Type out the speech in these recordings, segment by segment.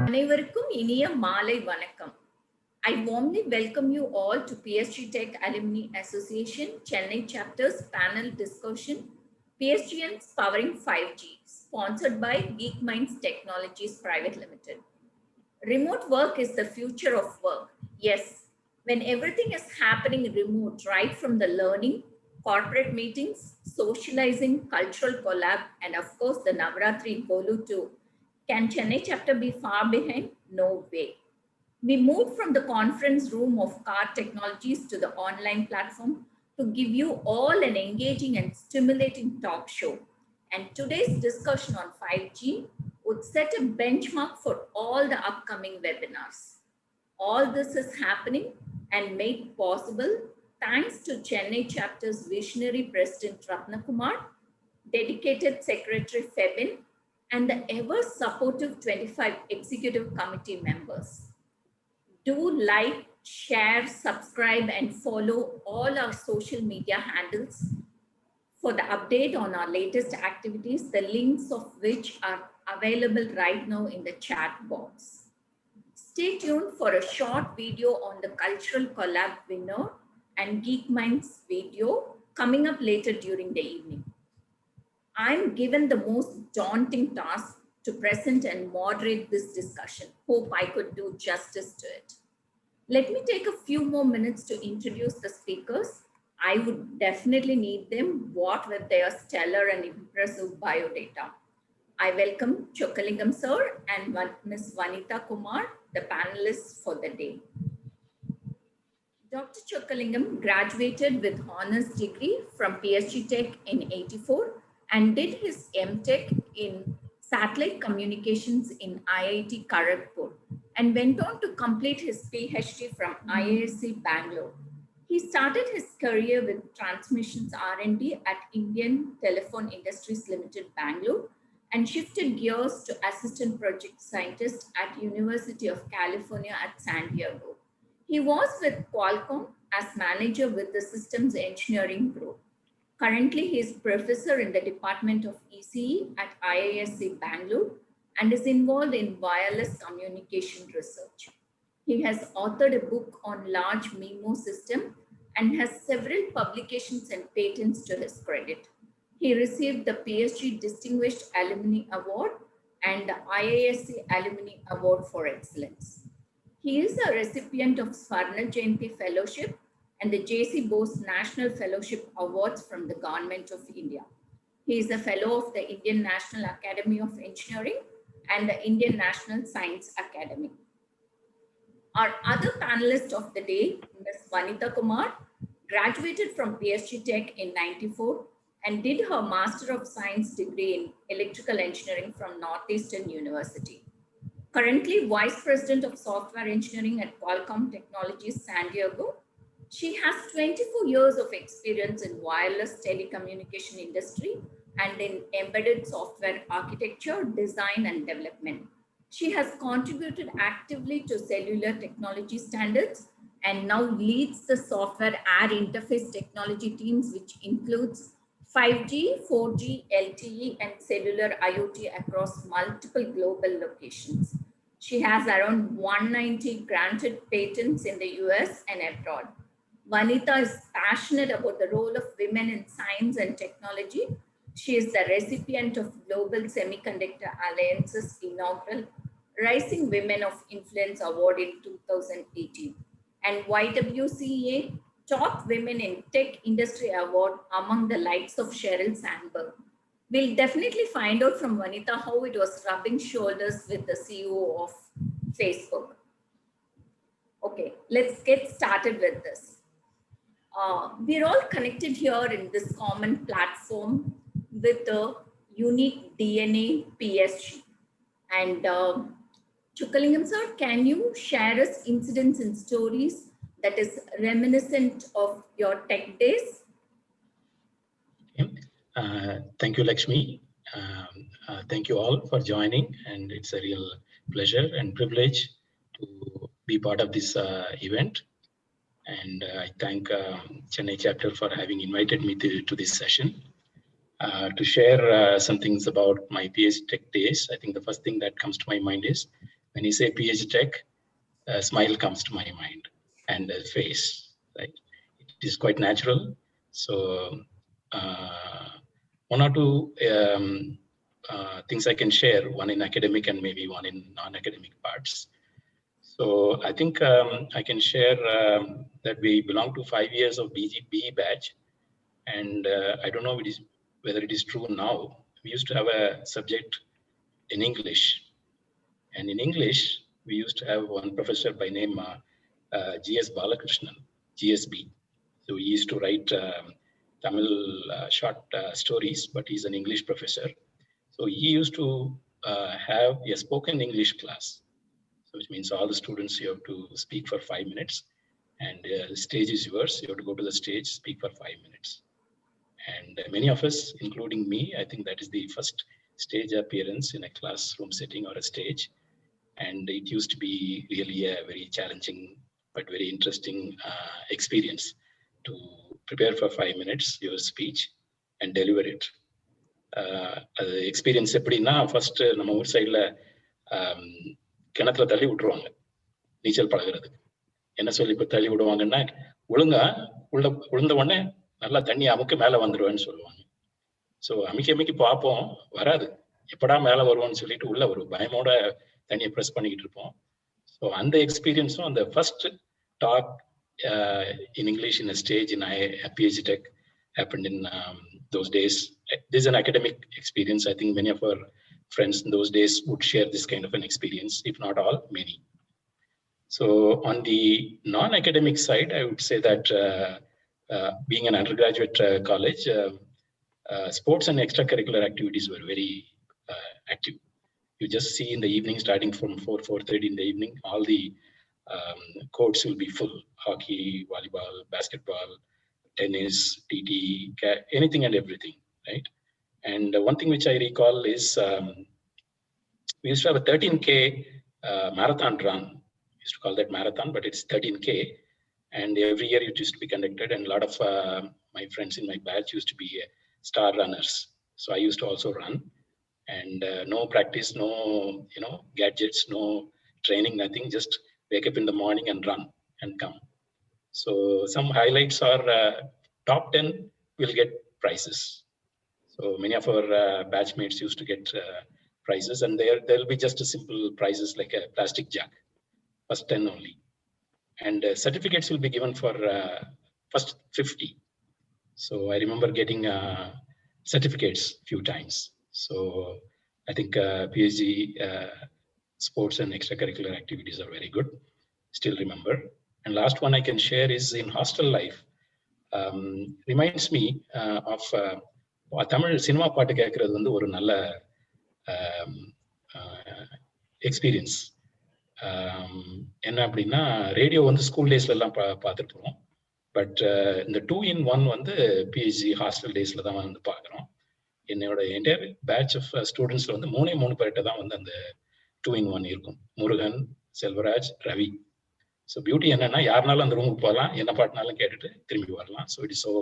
அனைவருக்கும் இனிய மாலை வணக்கம். I warmly welcome you all to PSG Tech Alumni Association Chennai Chapter's panel discussion, PSGN's Powering 5G, sponsored by Geek Minds Technologies Private Limited. Remote work is the future of work. Yes, when everything is happening remote, right from the learning, corporate meetings, socializing, cultural collab, and of course the Navratri Golu too. Can Chennai chapter be far behind? No way. We moved from the conference room of Car Technologies to the online platform to give you all an engaging and stimulating talk show. And today's discussion on 5G would set a benchmark for all the upcoming webinars. All this is happening and made possible thanks to Chennai chapter's visionary president Ratnakumar, dedicated secretary Febin, and the ever supportive 25 executive committee members. Do like, share, subscribe, and follow all our social media handles for the update on our latest activities, the links of which are available right now in the chat box. Stay tuned for a short video on the Cultural Collab winner and Geek Minds video coming up later during the evening. I'm given the most daunting task to present and moderate this discussion. Hope I could do justice to it. Let me take a few more minutes to introduce the speakers. I would definitely need them, what with their stellar and impressive biodata. I welcome Chokkalingam sir and Ms. Vanitha Kumar, the panelists for the day. Dr. Chokkalingam graduated with honors degree from PSG Tech in '84 and did his MTech in satellite communications in IIT Kharagpur and went on to complete his PhD from IISc Bangalore. He started his career with transmissions R&D at Indian Telephone Industries Limited, Bangalore, and shifted gears to assistant project scientist at University of California at San Diego. He was with Qualcomm as manager with the Systems Engineering Group. Currently, he is professor in the Department of ECE at IISc Bangalore and is involved in wireless communication research. He has authored a book on large MIMO system and has several publications and patents to his credit. He received the PSG Distinguished Alumni Award and the IISc Alumni Award for Excellence. He is a recipient of Swarna Jayanti Fellowship and the J.C. Bose National Fellowship Awards from the Government of India. He is a fellow of the Indian National Academy of Engineering and the Indian National Science Academy. Our other panelist of the day, Ms. Vanitha Kumar, graduated from PSG Tech in '94 and did her Master of Science degree in Electrical Engineering from Northeastern University. Currently Vice President of Software Engineering at Qualcomm Technologies, San Diego. She has 24 years of experience in wireless telecommunication industry and in embedded software architecture, design, and development. She has contributed actively to cellular technology standards and now leads the software air interface technology teams, which includes 5G, 4G, LTE, and cellular IoT across multiple global locations. She has around 190 granted patents in the US and abroad. Vanitha is passionate about the role of women in science and technology. She is the recipient of Global Semiconductor Alliance's inaugural Rising Women of Influence Award in 2018 and YWCA Top Women in Tech Industry Award among the likes of Sheryl Sandberg. We'll definitely find out from Vanitha how it was rubbing shoulders with the CEO of Facebook. Okay, let's get started with this. We're all connected here in this common platform with the unique DNA PSG. And Chokkalingam sir, can you share us incidents and stories that is reminiscent of your tech days? Thank you, Lakshmi. Thank you all for joining, and it's a real pleasure and privilege to be part of this event. And I thank Chennai chapter for having invited me to this session. To share some things about my PS Tech days, I think the first thing that comes to my mind is When you say PH Tech, a smile comes to my mind and a face, right? It is quite natural. So one or two things I can share, one in academic and maybe one in non-academic parts. So I think I can share that we belong to 5 years of BE batch. And I don't know whether it is true now. We used to have a subject in English. And in English, we used to have one professor by name G.S. Balakrishnan, GSB. So he used to write Tamil short stories, but he's an English professor. So he used to have a spoken English class. So which means all the students, you have to speak for 5 minutes, and the stage is yours. You have to go to the stage, speak for 5 minutes. And many of us, including me, I think that is the first stage appearance in a classroom setting or a stage. And it used to be really a very challenging but very interesting experience to prepare for 5 minutes your speech and deliver it. அது experience எப்படின்னா, first நம்ம ஊர் சைடில் கிணத்துல தள்ளி விட்டுருவாங்க நீச்சல் பழகிறதுக்கு. என்ன சொல்லி இப்போ தள்ளி விடுவாங்கன்னா, ஒழுங்கா விழுந்த உடனே நல்லா தண்ணி அமுக்க மேலே வந்துடுவேன்னு சொல்லுவாங்க. ஸோ அமைக்கி பார்ப்போம், வராது. எப்படா மேலே வருவோம்னு சொல்லிட்டு உள்ள ஒரு பயமோட தண்ணியை ப்ரெஸ் பண்ணிக்கிட்டு இருப்போம். ஸோ அந்த எக்ஸ்பீரியன்ஸும் அந்த first talk in English in a stage in PhD Tech happened in those days. This is an academic experience. I think many of our friends in those days would share this kind of an experience, if not all, many. So on the non-academic side, I would say that being an undergraduate college, sports and extracurricular activities were very active. You just see in the evening, starting from 4:30 in the evening, all the courts will be full. Hockey, volleyball, basketball, tennis, TT, anything and everything, right? And one thing which I recall is we used to have a 13K marathon run. We used to call that marathon, but it's 13K. And every year it used to be conducted, and a lot of my friends in my batch used to be star runners. So I used to also run, and no practice, no gadgets, no training, nothing. Just wake up in the morning and run and come. So some highlights are top 10 will get prizes. So many of our batchmates used to get prizes, and there'll be just a simple prizes like a plastic jug, first 10 only. And certificates will be given for first 50. So I remember getting certificates few times. So I think PhD sports and extracurricular activities are very good. Still remember. And last one I can share is in hostel life. Reminds me of Tamil cinema பாட்டு கேட்கறது வந்து ஒரு நல்ல experience. என்ன அப்படின்னா, radio வந்து school டேஸ்ல எல்லாம் பார்த்துருப்போம். பட் இந்த 2-in-1 வந்து பிஹெச்டி ஹாஸ்டல் டேஸ்ல தான் வந்து பார்க்குறோம். என்னோட என்டையர் பேட்ச் ஆஃப் ஸ்டூடெண்ட்ஸ்ல வந்து 3 பேர்கிட்ட தான் வந்து அந்த 2-in-1 இருக்கும். முருகன், செல்வராஜ், ரவி. ஸோ பியூட்டி என்னன்னா, யாருனாலும் அந்த ரூமுக்கு போகலாம், என்ன பாட்டினாலும் கேட்டுட்டு திரும்பி வரலாம். So it is so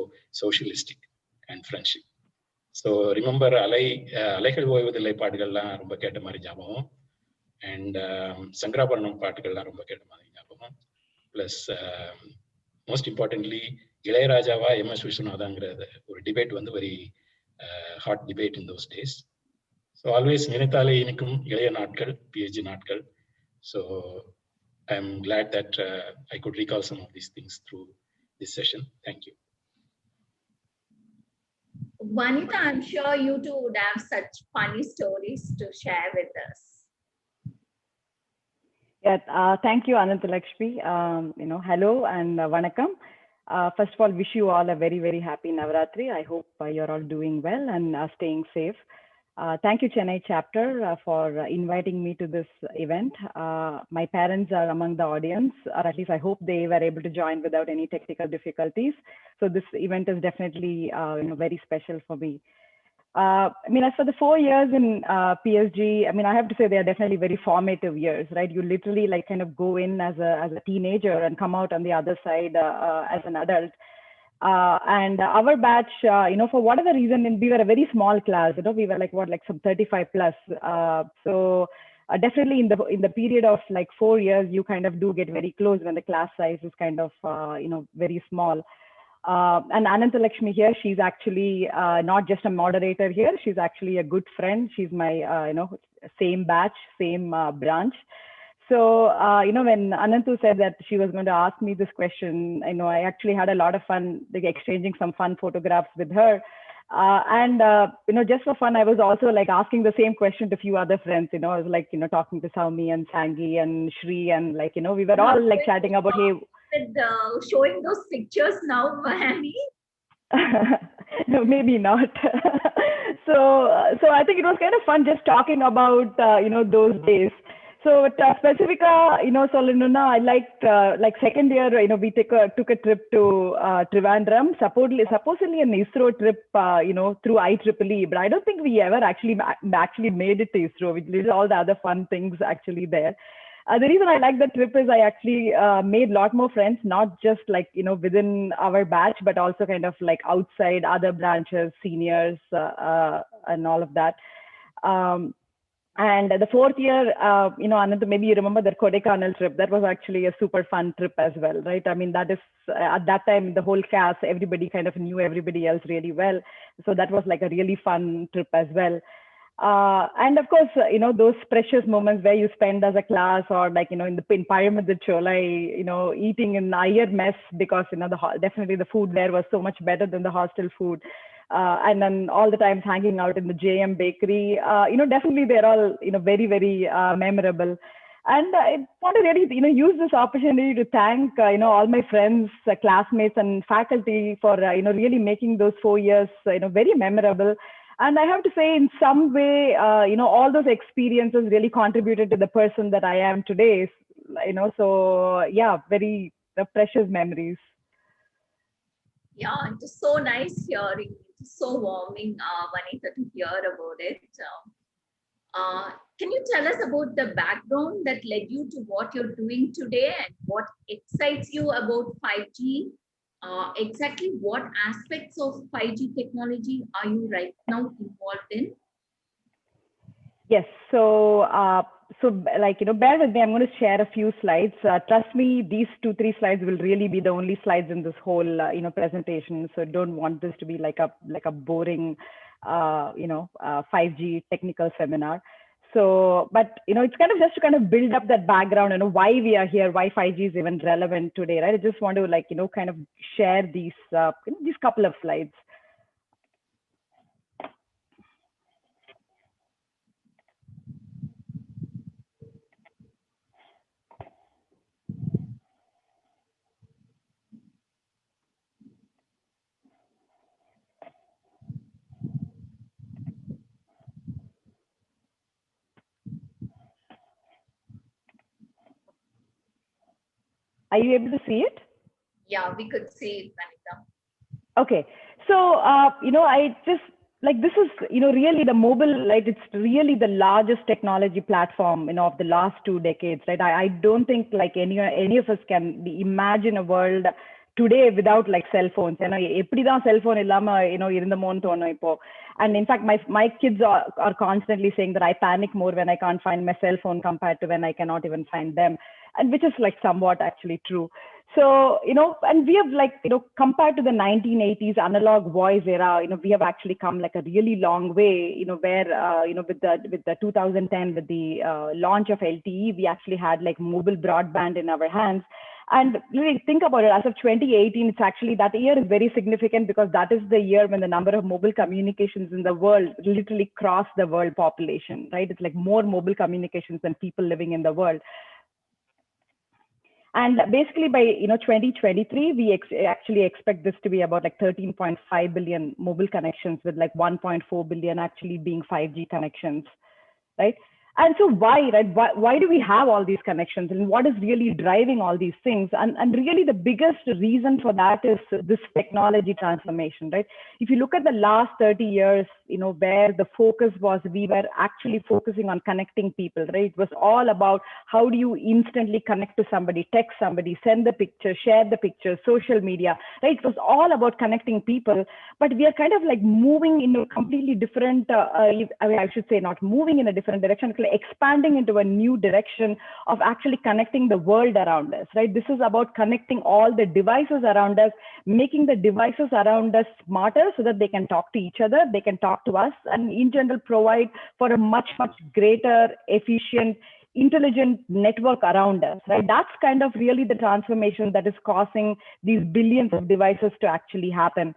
socialistic and friendship. So remember அலைகள் ஓய்வதில்லை பாட்டுகள்லாம் ரொம்ப கேட்ட மாதிரி ஞாபகம். அண்ட் சங்கராபரணம் பாட்டுகள்லாம் ரொம்ப கேட்ட மாதிரி ஞாபகம். ப்ளஸ் மோஸ்ட் இம்பார்ட்டன்ட்லி இளையராஜாவா MS விஸ்வநாதாங்கிற ஒரு டிபேட் வந்து very hot debate in those days. So always நினைத்தாலே இனிக்கும் இளைய நாட்கள், PhD நாட்கள். So I'm glad that I could recall some of these things through this session. Thank you. Vanitha, I'm sure you two would have such funny stories to share with us. Yeah, thank you, Anantalakshmi. Hello and vanakkam. First of all, wish you all a very, very happy Navaratri. I hope you're all doing well and staying safe. Thank you, Chennai chapter, for inviting me to this event. My parents are among the audience, or at least I hope they were able to join without any technical difficulties. So this event is definitely very special for me. As for the 4 years in PSG, I have to say they are definitely very formative years, right? You literally kind of go in as a teenager and come out on the other side as an adult. And our batch, for whatever reason, we were a very small class. We were like some 35 plus. So definitely in the period of like 4 years, you kind of do get very close when the class size is kind of, very small. And Anantalakshmi here, she's actually not just a moderator here. She's actually a good friend. She's my, same batch, same branch. So, when Anantu said that she was going to ask me this question, I actually had a lot of fun like, exchanging some fun photographs with her. Just for fun, I was also like asking the same question to a few other friends, I was like, talking to Saumi and Sangi and Shri, and like, we were all like chatting about, hey, showing those pictures now, Annie? No, maybe not. So I think it was kind of fun just talking about, those days. So Pacifica, Solanuna, I liked, like second year, we took a trip to Trivandrum, supposedly an ISRO trip, through IEEE, but I don't think we ever actually made it to ISRO. We did all the other fun things actually there. The reason I like the trip is I actually made a lot more friends, not just like, within our batch, but also kind of like outside other branches, seniors, and all of that. And the fourth year, Anand, maybe you remember the Kodaikanal trip. That was actually a super fun trip as well, right? I mean, that is at that time, the whole cast, everybody kind of knew everybody else really well. So that was like a really fun trip as well. And of course, those precious moments where you spend as a class or like, in Pyramid Cholai, eating in higher mess because, definitely the food there was so much better than the hostel food. And then all the times hanging out in the JM bakery, definitely they're all, very, very memorable. And I want to really, use this opportunity to thank, all my friends, classmates and faculty for, really making those 4 years, very memorable. And I have to say, in some way, all those experiences really contributed to the person that I am today. So yeah, very precious memories. Yeah, it is so nice hearing. It is so warming, Vanitha, to hear about it. Can you tell us about the background that led you to what you're doing today and what excites you about 5G? Exactly what aspects of 5G technology are you right now involved in? Yes, so like, bear with me, I'm going to share a few slides. Trust me, these 2-3 slides will really be the only slides in this whole, presentation. So don't want this to be like a boring, 5G technical seminar. So, but, it's kind of just to kind of build up that background, why we are here, why 5G is even relevant today, right? I just want to like, kind of share these couple of slides. Are you able to see it? Yeah, we could see it, Vanitha. Okay. So, I just like, this is, really the mobile, like it's really the largest technology platform, of the last 2 decades, right? I don't think like any of us can imagine a world today without like cell phones. Cell phone illama, and in fact, my kids are constantly saying that I panic more when I can't find my cell phone compared to when I cannot even find them, and which is like somewhat actually true. So, and we have like, compared to the 1980s analog voice era, we have actually come like a really long way, where, with the 2010, with the launch of LTE, we actually had like mobile broadband in our hands. And really think about it, as of 2018, it's actually, that year is very significant because that is the year when the number of mobile communications in the world literally crossed the world population, right? It's like more mobile communications than people living in the world. And basically by 2023, we actually expect this to be about like 13.5 billion mobile connections, with like 1.4 billion actually being 5G connections, right? And so why, right? Why do we have all these connections, and what is really driving all these things? And really the biggest reason for that is this technology transformation, right? If you look at the last 30 years, where the focus was, we were actually focusing on connecting people, right? It was all about how do you instantly connect to somebody, text somebody, send the picture, share the picture, social media, right? It was all about connecting people, but we are kind of like moving in a completely different, I should say not moving in a different direction, expanding into a new direction of actually connecting the world around us, right? This is about connecting all the devices around us, making the devices around us smarter so that they can talk to each other, they can talk to us, and in general provide for a much, much greater, efficient, intelligent network around us, right? That's kind of really the transformation that is causing these billions of devices to actually happen.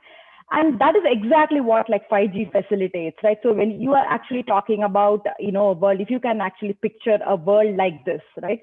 And that is exactly what like 5G facilitates, right? So when you are actually talking about, a world, if you can actually picture a world like this, right?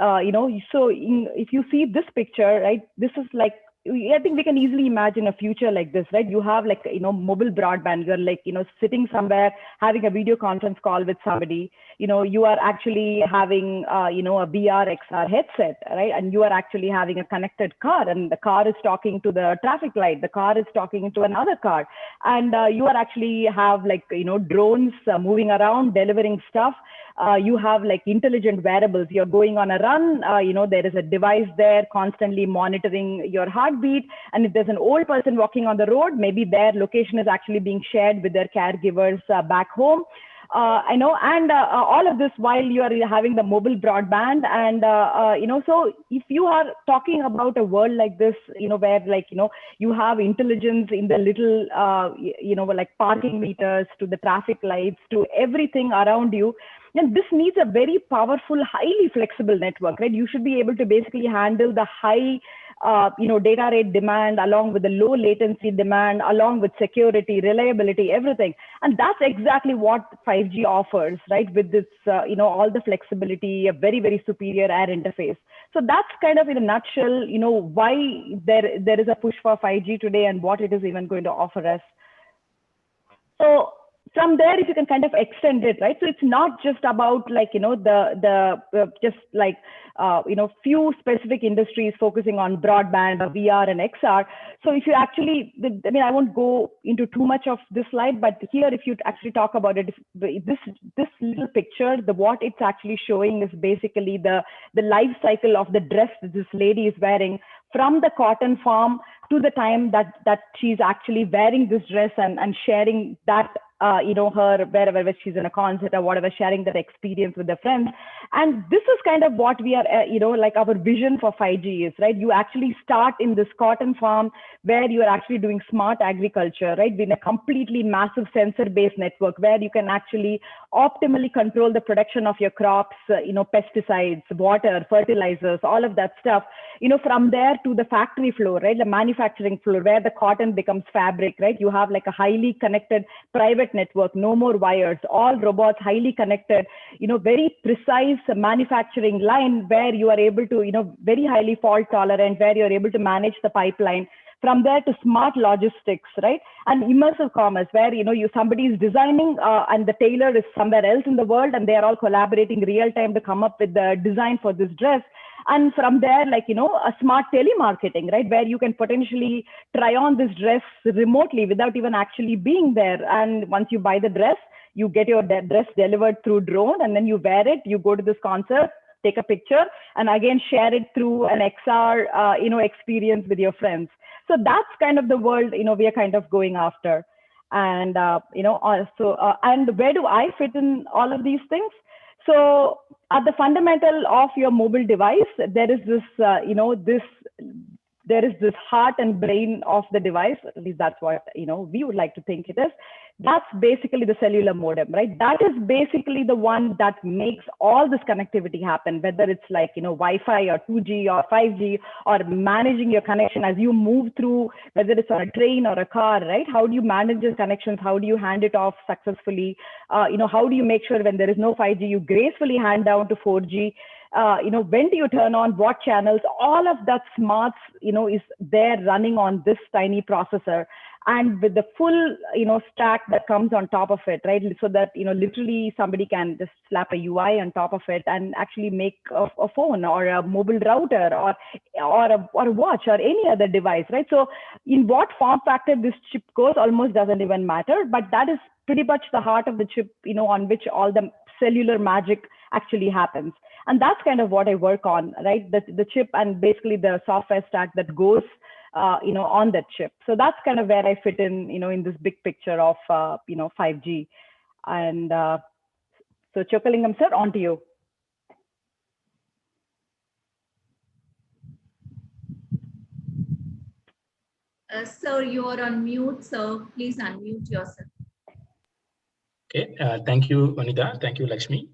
If you see this picture, right, this is like, I think we can easily imagine a future like this, right? You have like, mobile broadband, you're like, sitting somewhere, having a video conference call with somebody, you are actually having, a VR, XR headset, right? And you are actually having a connected car, and the car is talking to the traffic light, the car is talking to another car. And you are actually have like, drones moving around, delivering stuff. You have like intelligent wearables. You're going on a run, there is a device there constantly monitoring your heartbeat. And if there's an old person walking on the road, maybe their location is actually being shared with their caregivers back home. All of this while you are having the mobile broadband. And, so if you are talking about a world like this, where like, you have intelligence in the little, like parking meters to the traffic lights to everything around you, and this needs a very powerful, highly flexible network, right? You should be able to basically handle the high, data rate demand along with the low latency demand, along with security, reliability, everything. And that's exactly what 5G offers, right? With this, all the flexibility, a very, very superior air interface. So that's kind of in a nutshell, why there is a push for 5G today and what it is even going to offer us. So from there, if you can kind of extend it, right? So it's not just about like, few specific industries focusing on broadband or VR and XR. So if you actually, I won't go into too much of this slide, but here, if you actually talk about it, this little picture, what it's actually showing is basically the life cycle of the dress that this lady is wearing from the cotton farm to the time that she's actually wearing this dress and sharing that, her wherever she's in a concert or whatever, sharing that experience with their friends. And this is kind of what we are, like our vision for 5G is, right? You actually start in this cotton farm where you are actually doing smart agriculture, right? In a completely massive sensor-based network where you can actually optimally control the production of your crops, pesticides, water, fertilizers, all of that stuff, from there to the factory floor, right? The manufacturing floor where the cotton becomes fabric, right? You have like a highly connected private network, no more wires, all robots, highly connected, very precise manufacturing line where you are able to, very highly fault tolerant, where you're able to manage the pipeline. From there to smart logistics, right? And immersive commerce, where somebody is designing and the tailor is somewhere else in the world, and they are all collaborating real time to come up with the design for this dress. And from there, like a smart telemarketing, right, where you can potentially try on this dress remotely without even actually being there. And once you buy the dress, you get your dress delivered through drone, and then you wear it. You go to this concert, take a picture, and again share it through an XR, experience with your friends. So that's kind of the world, we are kind of going after. And, and where do I fit in all of these things? So at the fundamental of your mobile device, there is this, there is this heart and brain of the device. At least that's what, we would like to think it is. That's basically the cellular modem, right? That is basically the one that makes all this connectivity happen, whether it's like, Wi-Fi or 2G or 5G, or managing your connection as you move through, whether it's on a train or a car, right? How do you manage your connections? How do you hand it off successfully? How do you make sure when there is no 5G, you gracefully hand down to 4G? When do you turn on what channels? All of that smarts, is there running on this tiny processor, and with the full, stack that comes on top of it, right? So that, literally somebody can just slap a UI on top of it and actually make a phone or a mobile router or a watch or any other device, right? So in what form factor this chip goes almost doesn't even matter, but that is pretty much the heart of the chip, on which all the cellular magic actually happens. And that's kind of what I work on, right? The chip and basically the software stack that goes, on that chip. So that's kind of where I fit in, in this big picture of, 5G. And So Chokalingam sir, on to you. Sir, you are on mute, so please unmute yourself. Okay, thank you, Vanita. Thank you, Lakshmi.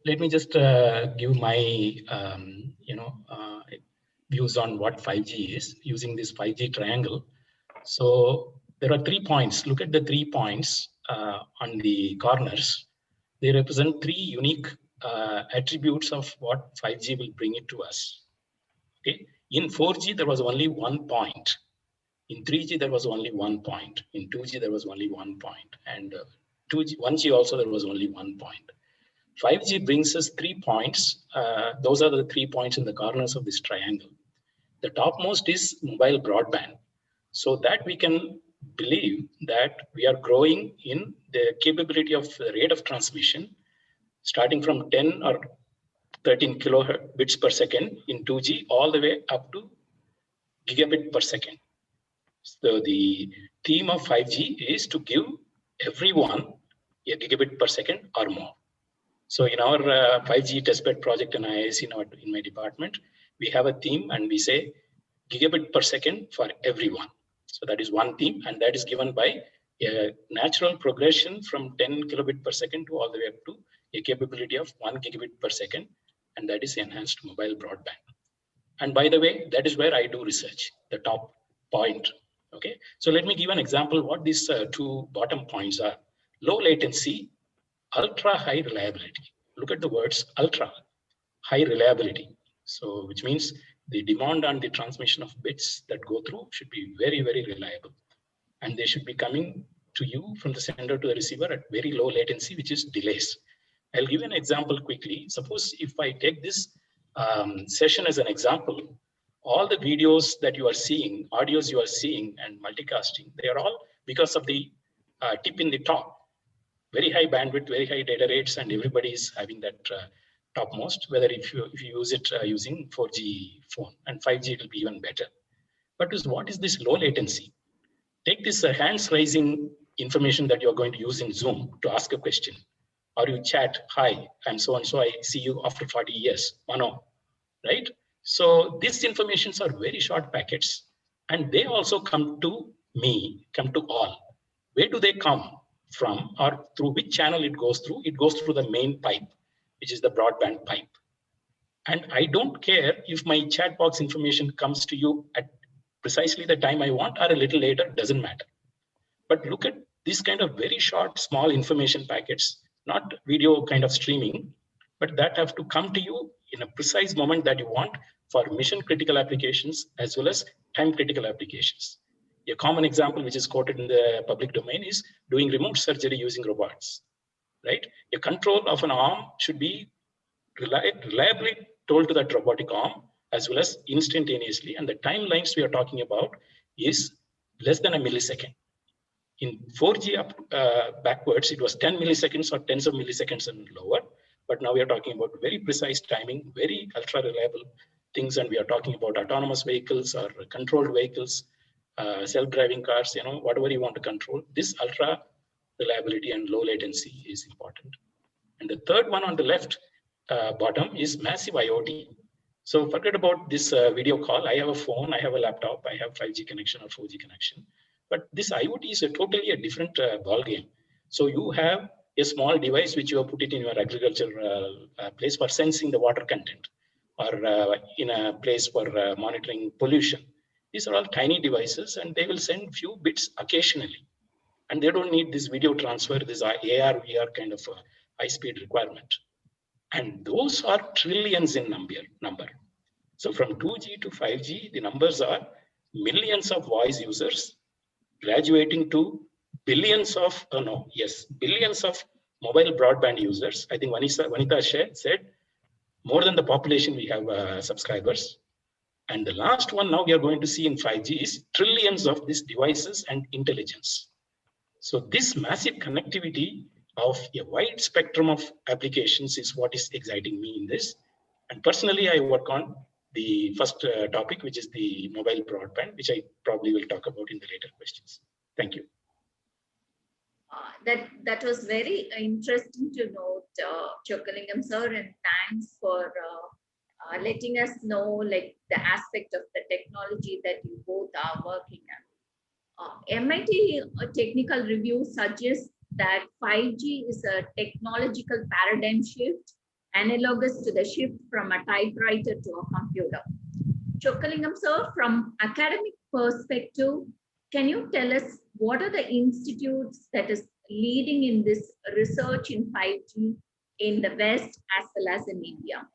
Let me just give my, views on what 5G is using this 5G triangle. So there are 3 points. Look at the 3 points on the corners. They represent 3 unique attributes of what 5G will bring it to us. Okay. In 4G, there was only 1 point. In 3G, there was only 1 point. In 2G, there was only 1 point. And 1G also, there was only 1 point. 5G brings us 3 points. Those are the 3 points in the corners of this triangle. The topmost is mobile broadband. So that we can believe that we are growing in the capability of the rate of transmission, starting from 10 or 13 kilobits per second in 2G, all the way up to gigabit per second. So the theme of 5G is to give everyone a gigabit per second or more. So in our 5G testbed project in IISc in my department, we have a theme and we say gigabit per second for everyone. So that is one theme, and that is given by a natural progression from 10 kilobit per second to all the way up to a capability of 1 gigabit per second, and that is enhanced mobile broadband. And by the way, that is where I do research, the top point. Okay, so let me give an example what these 2 bottom points are. Low latency, ultra high reliability. Look at the words ultra high reliability. So which means the demand on the transmission of bits that go through should be very, very reliable. And they should be coming to you from the sender to the receiver at very low latency, which is delays. I'll give an example quickly. Suppose if I take this session as an example, all the videos that you are seeing, audios you are seeing and multicasting, they are all because of the tip in the top. Very high bandwidth, very high data rates, and everybody is having that topmost, whether if you use it using 4G phone, and 5G it will be even better. But what is this low latency? Take this hands raising information that you're going to use in Zoom to ask a question, or you chat, hi, I'm so and so, I see you after 40 years, Mano, right? So these informations are very short packets, and they also come to me, come to all. Where do they come from, or through which channel it goes through? It goes through the main pipe, which is the broadband pipe. And I don't care if my chat box information comes to you at precisely the time I want or a little later, doesn't matter. But look at this kind of very short, small information packets, not video kind of streaming, but that have to come to you in a precise moment that you want for mission critical applications as well as time critical applications. A common example which is quoted in the public domain is doing remote surgery using robots, right? A control of an arm should be reliably told to that robotic arm as well as instantaneously. And the timelines we are talking about is less than a millisecond. In 4G backwards, it was 10 milliseconds or tens of milliseconds and lower. But now we are talking about very precise timing, very ultra reliable things. And we are talking about autonomous vehicles or controlled vehicles, self-driving cars, whatever you want to control. This ultra reliability and low latency is important. And the third one on the left bottom is massive IoT. So forget about this video call. I have a phone, I have a laptop, I have 5G connection or 4G connection. But this IoT is totally a different ball game. So you have a small device which you have put it in your agriculture place for sensing the water content, or in a place for monitoring pollution. These are all tiny devices, and they will send few bits occasionally. And they don't need this video transfer, this AR, VR kind of high-speed requirement. And those are trillions in number. So from 2G to 5G, the numbers are millions of voice users graduating to billions of, billions of mobile broadband users. I think Vanita said more than the population we have subscribers. And the last one now we are going to see in 5G is trillions of these devices and intelligence. So this massive connectivity of a wide spectrum of applications is what is exciting me in this. And personally, I work on the first topic, which is the mobile broadband, which I probably will talk about in the later questions. Thank you. That was very interesting to note, Chokalingam sir, and thanks for letting us know like the aspect of the technology that you both are working on. MIT technical review suggests that 5G is a technological paradigm shift analogous to the shift from a typewriter to a computer. Chokalingam sir, from academic perspective, can you tell us what are the institutes that is leading in this research in 5G in the West as well as in India?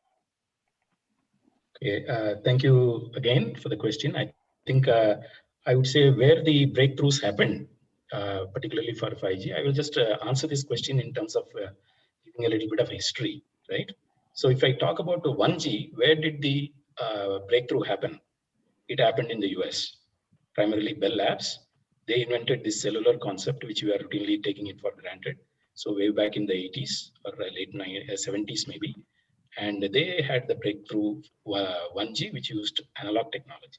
Okay, thank you again for the question. I think I would say where the breakthroughs happened, particularly for 5G, I will just answer this question in terms of giving a little bit of history, right? So if I talk about the 1G, where did the breakthrough happen? It happened in the US, primarily Bell Labs. They invented this cellular concept, which we are routinely taking it for granted. So way back in the 80s or late 70s maybe. And they had the breakthrough 1G, which used analog technology.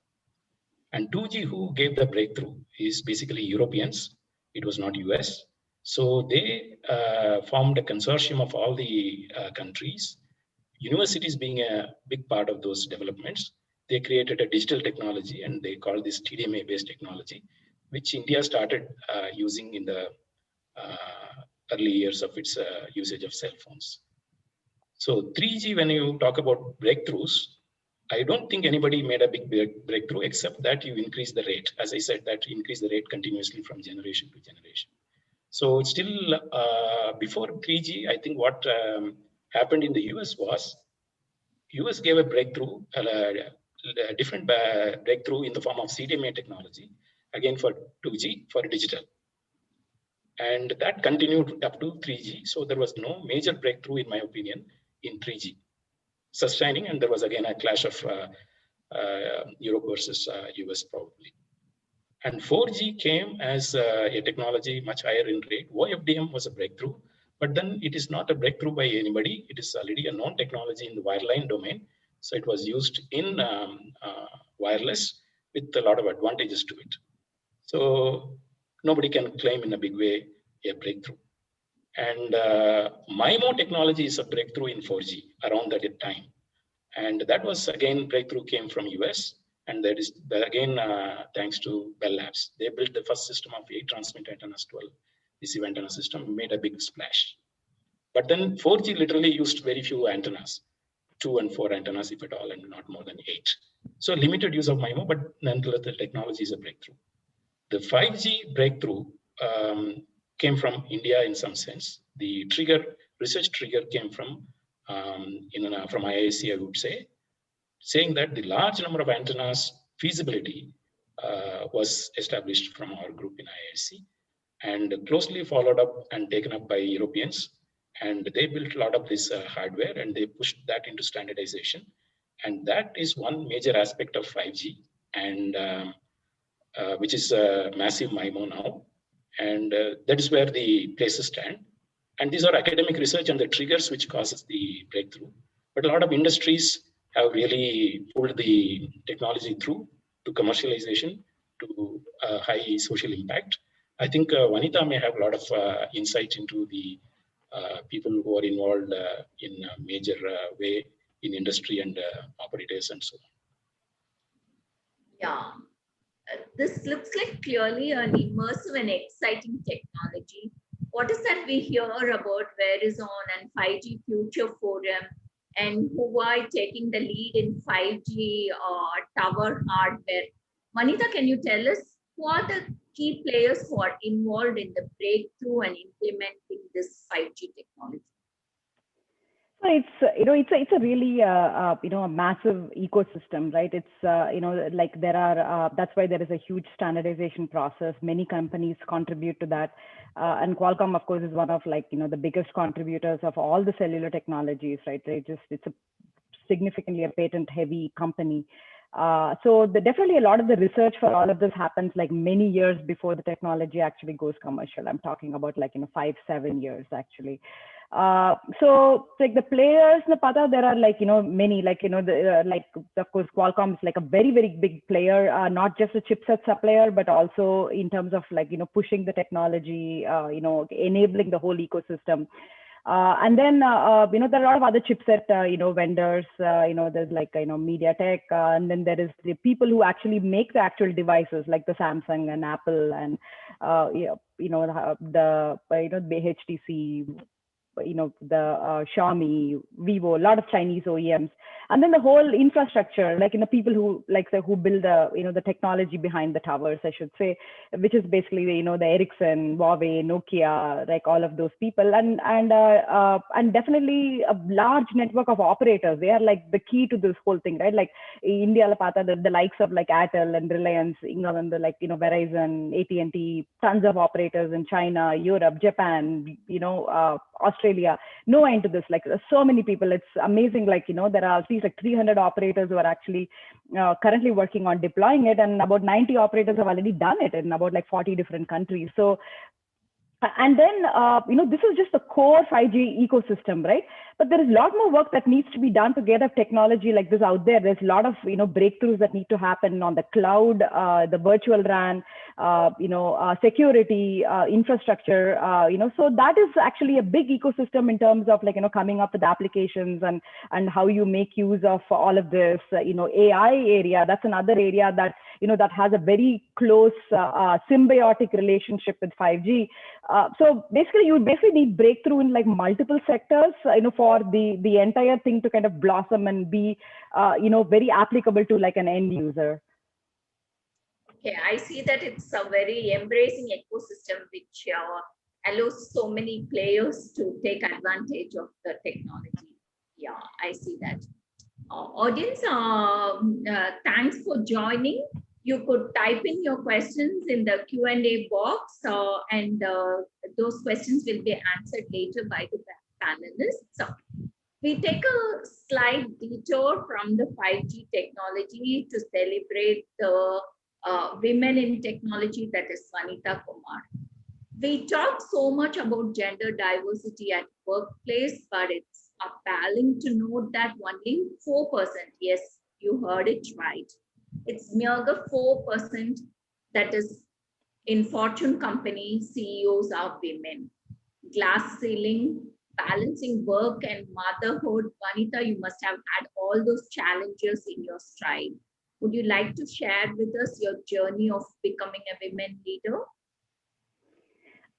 And 2G, who gave the breakthrough, is basically Europeans. It was not US. So they formed a consortium of all the countries, universities being a big part of those developments. They created a digital technology and they called this TDMA-based technology, which India started using in the early years of its usage of cell phones. So 3G, when you talk about breakthroughs, I don't think anybody made a big breakthrough except that you increase the rate. As I said, that you increase the rate continuously from generation to generation. So it's still before 3G, I think what happened in the US was US gave a breakthrough, a different breakthrough in the form of CDMA technology, again for 2G, for digital. And that continued up to 3G. So there was no major breakthrough, in my opinion, in 3G, sustaining. And there was again a clash of Europe versus US probably. And 4G came as a technology much higher in rate. OFDM was a breakthrough, but then it is not a breakthrough by anybody. It is already a known technology in the wireline domain. So it was used in wireless with a lot of advantages to it. So nobody can claim in a big way a breakthrough. And MIMO technology is a breakthrough in 4G around that time. And that was, again, breakthrough came from US. And that is, again, thanks to Bell Labs. They built the first system of 8 transmit antennas, 12 receive antenna system, made a big splash. But then 4G literally used very few antennas, 2 and 4 antennas, if at all, and not more than 8. So limited use of MIMO, but nonetheless, the technology is a breakthrough. The 5G breakthrough came from India in some sense. The research trigger came from IISc, I would say, saying that the large number of antennas feasibility was established from our group in IISc and closely followed up and taken up by Europeans. And they built a lot of this hardware and they pushed that into standardization. And that is one major aspect of 5G, and which is massive MIMO now. And that is where the places stand. And these are academic research and the triggers which causes the breakthrough. But a lot of industries have really pulled the technology through to commercialization, to high social impact. I think Vanita may have a lot of insight into the people who are involved in a major way in industry and operators and so on. Yeah. This looks like clearly an immersive and exciting technology. What is that we hear about Verizon and 5G Future Forum and Huawei taking the lead in 5G tower hardware? Manita, can you tell us who are the key players who are involved in the breakthrough and implementing this 5G technology? It's a really a massive ecosystem, right? It's like there are that's why there is a huge standardization process. Many companies contribute to that, and Qualcomm, of course, is one of the biggest contributors of all the cellular technologies, right? It's a significantly a patent heavy company. So definitely a lot of the research for all of this happens like many years before the technology actually goes commercial. I'm talking about like, 5-7 years actually. So like the players in the Pata, there are like, many, like, like of course, Qualcomm is like a very, very big player, not just a chipset supplier, but also in terms of like, pushing the technology, enabling the whole ecosystem. And then, there are a lot of other chipset, vendors, there's like, MediaTek, and then there is the people who actually make the actual devices like the Samsung and Apple and, the HTC, the Xiaomi, Vivo, a lot of Chinese OEMs, and then the whole infrastructure, like, people who like who build the, the technology behind the towers, I should say, which is basically, the Ericsson, Huawei, Nokia, like all of those people, and definitely a large network of operators. They are like the key to this whole thing, right? Like India, the likes of like Airtel and Reliance, England, like, Verizon, AT&T, tons of operators in China, Europe, Japan, Australia, no end to this. Like so many people, it's amazing. Like, there are at least like 300 operators who are actually currently working on deploying it, and about 90 operators have already done it in about like 40 different countries. So, and then, this is just the core 5G ecosystem, right? But there is a lot more work that needs to be done to get a technology like this out there. There's a lot of, breakthroughs that need to happen on the cloud, the virtual RAN, security, infrastructure, so that is actually a big ecosystem in terms of like, coming up with applications and how you make use of all of this, AI area. That's another area that, that has a very close symbiotic relationship with 5G. So basically, you need breakthrough in like multiple sectors, for the entire thing to kind of blossom and be, very applicable to like an end user. Okay, I see that it's a very embracing ecosystem which allows so many players to take advantage of the technology. Yeah, I see that. Audience, thanks for joining. You could type in your questions in the Q&A box, and those questions will be answered later by the panelists. So we take a slight detour from the 5G technology to celebrate the women in technology, that is Vanitha Kumar. We talk so much about gender diversity at workplace, but it's appalling to note that only 4%, yes, you heard it right, it's mere 4% that is in Fortune company CEOs are women. Glass ceiling, balancing work and motherhood. Vanitha, you must have had all those challenges in your stride. Would you like to share with us your journey of becoming a women leader?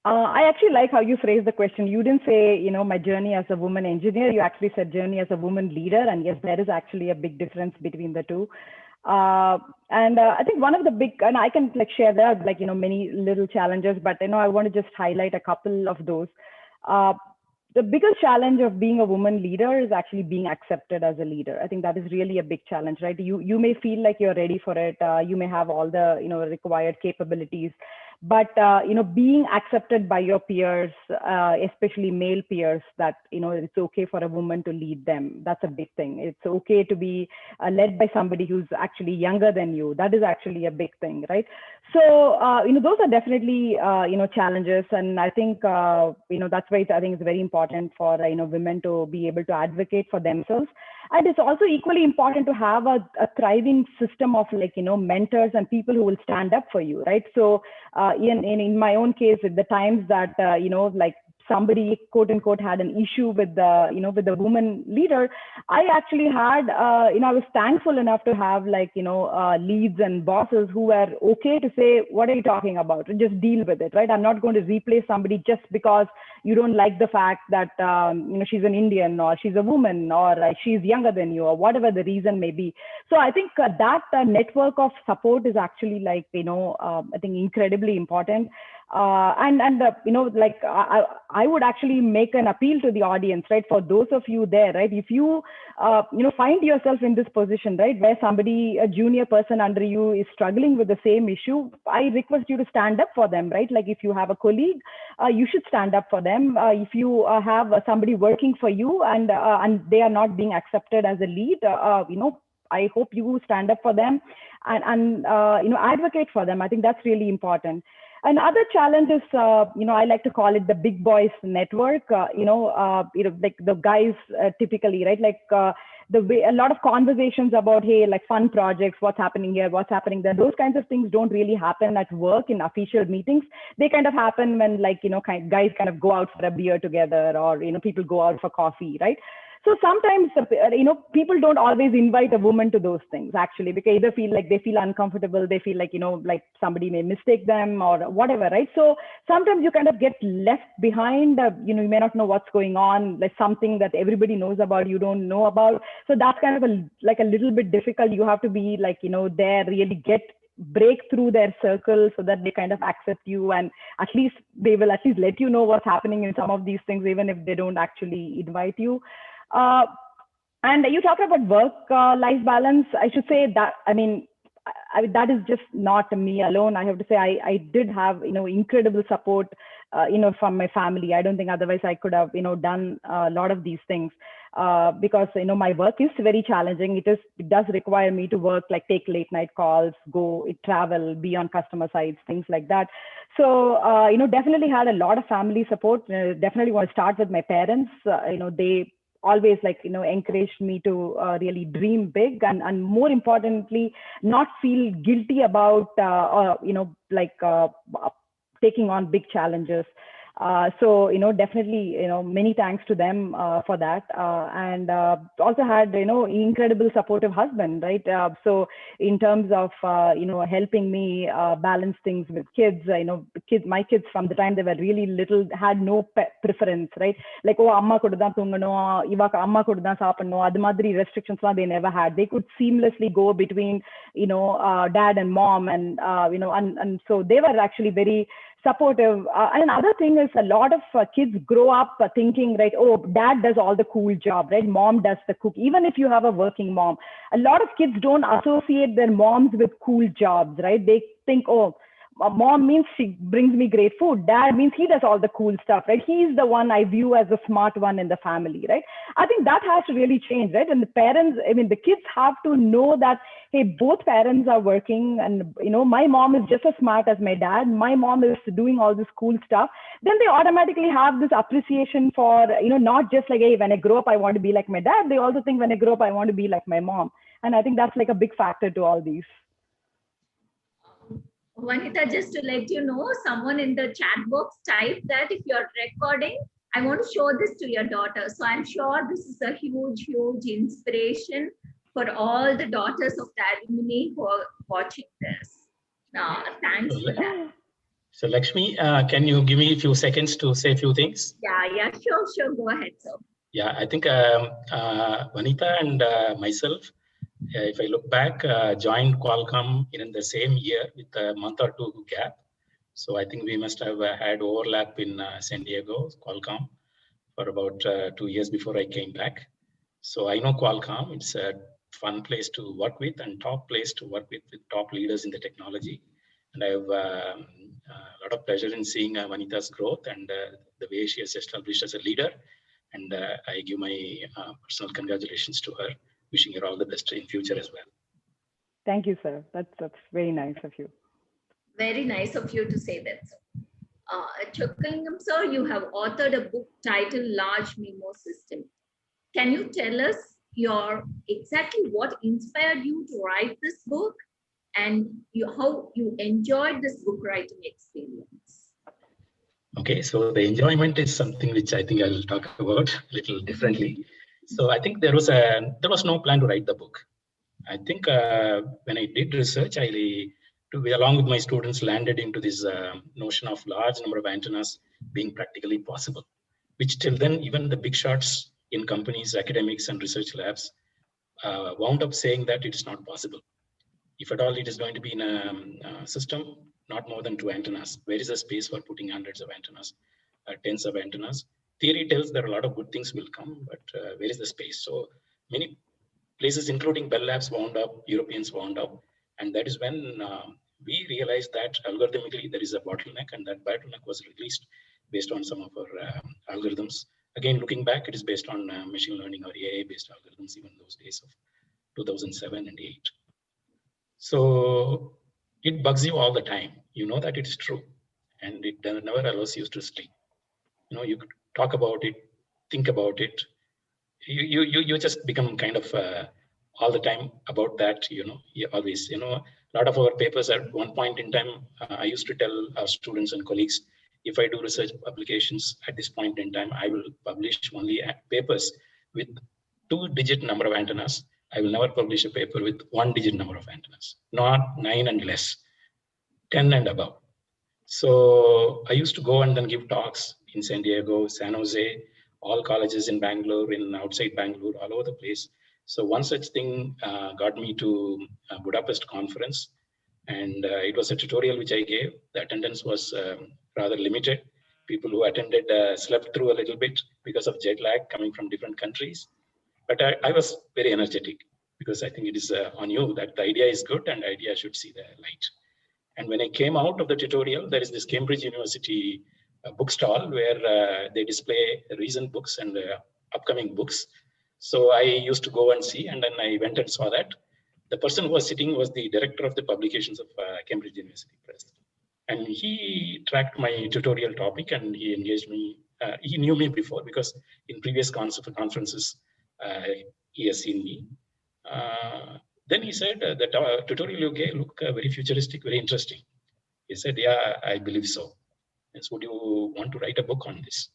I actually like how you phrased the question. You didn't say, my journey as a woman engineer. You actually said journey as a woman leader. And yes, there is actually a big difference between the two. And I think one of the big, and I can like share that, like, many little challenges, but, I want to just highlight a couple of those. The biggest challenge of being a woman leader is actually being accepted as a leader. I think that is really a big challenge, right? You may feel like you're ready for it. You may have all the, required capabilities, but, being accepted by your peers, especially male peers, that, it's okay for a woman to lead them. That's a big thing. It's okay to be led by somebody who's actually younger than you. That is actually a big thing, right? So, those are definitely, challenges. And I think, that's why I think it's very important for, women to be able to advocate for themselves. And it's also equally important to have a thriving system of like, mentors and people who will stand up for you, right? So in my own case, at the times that, like somebody quote unquote had an issue with the, with the woman leader, I actually had, I was thankful enough to have like, leads and bosses who were okay to say, what are you talking about? Just deal with it, right? I'm not going to replace somebody just because you don't like the fact that, she's an Indian or she's a woman or she's younger than you or whatever the reason may be. So I think that network of support is actually like, I think incredibly important. Like I would actually make an appeal to the audience, right? For those of you there, right? If you, find yourself in this position, right? Where somebody, a junior person under you is struggling with the same issue, I request you to stand up for them, right? Like if you have a colleague, you should stand up for them. If you have somebody working for you and they are not being accepted as a lead, I hope you stand up for them and advocate for them. I think that's really important. Another challenge is, I like to call it the big boys network. Like the guys typically, right? Like the way a lot of conversations about, hey, like fun projects, what's happening here, what's happening there. Those kinds of things don't really happen at work in official meetings. They kind of happen when, like, guys kind of go out for a beer together, or people go out for coffee, right? So sometimes, people don't always invite a woman to those things, actually, because they feel uncomfortable. They feel like somebody may mistake them or whatever, right? So sometimes you kind of get left behind. You may not know what's going on. Like something that everybody knows about, you don't know about. So that's kind of a little bit difficult. You have to be there, really break through their circle so that they kind of accept you, and at least they will at least let you know what's happening in some of these things, even if they don't actually invite you. And you talked about work-life balance. I should say that, that is just not me alone. I have to say, I did have, incredible support, from my family. I don't think otherwise I could have, done a lot of these things, because, my work is very challenging. It does require me to work, like take late night calls, travel, be on customer sites, things like that. So, definitely had a lot of family support. Definitely want to start with my parents. They always encouraged me to really dream big, and more importantly, not feel guilty about taking on big challenges. So definitely many thanks to them for that, and also had incredible supportive husband, right? So in terms of helping me balance things with kids, my kids from the time they were really little had no preference, right? Like, oh, amma kuda dhaan thunganum, ivaka amma kuda dhaan saapannum, adu madri restrictions they never had. They could seamlessly go between dad and mom, and and so they were actually very supportive. And another thing is, a lot of kids grow up thinking, right, oh, dad does all the cool job, right? Mom does the cook. Even if you have a working mom, a lot of kids don't associate their moms with cool jobs, right? They think, oh, mom means she brings me great food. Dad means he does all the cool stuff, right? He's the one I view as the smart one in the family, right? I think that has to really change, right? And the parents, the kids have to know that, hey, both parents are working, and my mom is just as smart as my dad. My mom is doing all this cool stuff. Then they automatically have this appreciation for, not just like, hey, when I grow up, I want to be like my dad. They also think when I grow up, I want to be like my mom. And I think that's like a big factor to all these. Vanita, just to let you know, someone in the chat box typed that if you're recording, I want to show this to your daughter. So I'm sure this is a huge, huge inspiration for all the daughters of the alumni who are watching this. Thanks for that. So Lakshmi, can you give me a few seconds to say a few things? Yeah, sure. Go ahead, sir. Yeah, I think Vanita and myself, if I look back, joined Qualcomm in the same year with a month or two gap. So I think we must have had overlap in San Diego, Qualcomm, for about 2 years before I came back. So I know Qualcomm. It's a fun place to work with and top place to work with top leaders in the technology. And I have a lot of pleasure in seeing Vanita's growth and the way she has established as a leader. And I give my personal congratulations to her, wishing her all the best in future as well. Thank you, sir. That's very nice of you. Very nice of you to say that, sir. Chokkalingam, sir, you have authored a book titled Large Memo System. Can you tell us exactly what inspired you to write this book, and how you enjoyed this book writing experience? Okay, so the enjoyment is something which I think I'll talk about a little differently. So I think there was no plan to write the book. I think when I did research, along with my students, landed into this notion of large number of antennas being practically possible, which till then, even the big shots in companies, academics, and research labs wound up saying that it is not possible. If at all it is going to be in a system, not more than 2 antennas. Where is the space for putting hundreds of antennas, tens of antennas? Theory tells there are a lot of good things will come, but where is the space? So many places, including Bell Labs, wound up, Europeans wound up. And that is when we realized that algorithmically there is a bottleneck, and that bottleneck was released based on some of our algorithms. Again, looking back, it is based on machine learning or AI-based algorithms, even those days of 2007 and 8. So it bugs you all the time. You know that it's true, and it never allows you to sleep. You know, you could talk about it, think about it. You just become kind of all the time about that. You know, you always, you know, a lot of our papers at one point in time, I used to tell our students and colleagues, if I do research publications at this point in time, I will publish only papers with 2-digit number of antennas. I will never publish a paper with 1-digit number of antennas, not 9 and less, 10 and above. So I used to go and then give talks in San Diego, San Jose, all colleges in Bangalore, in outside Bangalore, all over the place. So one such thing got me to Budapest conference, and it was a tutorial which I gave. The attendance was rather limited. People who attended slept through a little bit because of jet lag coming from different countries. But I was very energetic because I think it is on you that the idea is good and the idea should see the light. And when I came out of the tutorial, there is this Cambridge University bookstall where they display recent books and upcoming books. So I used to go and see, and then I went and saw that. The person who was sitting was the director of the publications of Cambridge University Press. And he tracked my tutorial topic and he engaged me. He knew me before because in previous conferences, he has seen me. Then he said, the tutorial you gave look very futuristic, very interesting. He said, yeah, I believe so. And so, would you want to write a book on this?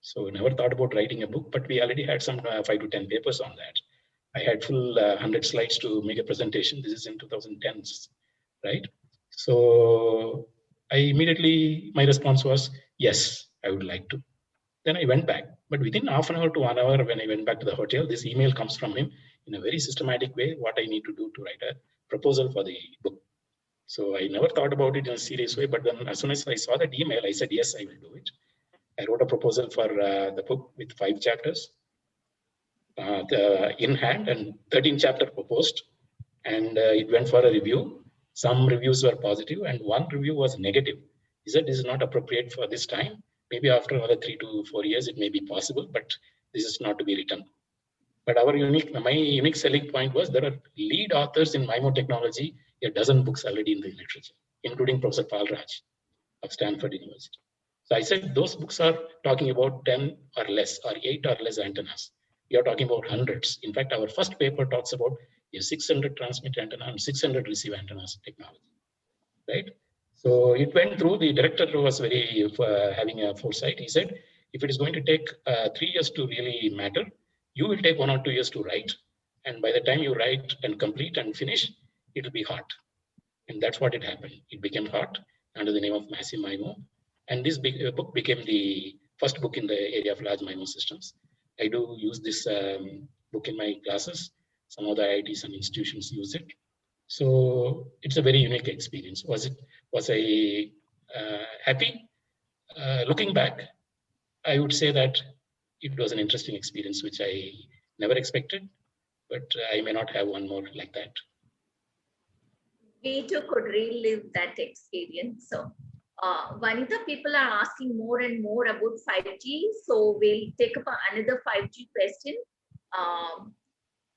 So I never thought about writing a book, but we already had some 5 to 10 papers on that. I had full 100 slides to make a presentation. This is in 2010, right? So I immediately, my response was, yes, I would like to. Then I went back, but within half an hour to 1 hour, when I went back to the hotel, this email comes from him in a very systematic way, what I need to do to write a proposal for the book. So I never thought about it in a serious way, but then as soon as I saw that email, I said, yes, I will do it. I wrote a proposal for the book with 5 chapters in hand and 13 chapters proposed. And it went for a review. Some reviews were positive and one review was negative. He said, this is not appropriate for this time. Maybe after another 3 to 4 years, it may be possible, but this is not to be written. But my unique selling point was there are lead authors in MIMO technology, a dozen books already in the literature, including Professor Pal Raj of Stanford University. So I said those books are talking about 10 or less or 8 or less antennas. We are talking about hundreds. In fact, our first paper talks about a 600 transmit antenna and 600 receive antennas technology, right? So it went through. The director was very having a foresight. He said, if it is going to take 3 years to really matter, you will take 1 or 2 years to write. And by the time you write and complete and finish, it will be hot. And that's what it happened. It became hot under the name of Massive MIMO. And this book became the first book in the area of large MIMO systems. I do use this book in my classes. Some of the IITs and institutions use it. So it's a very unique experience. Was I happy? Looking back, I would say that it was an interesting experience, which I never expected, but I may not have one more like that. We too could relive that experience. So, Vanitha, people are asking more and more about 5G. So we'll take up another 5G question.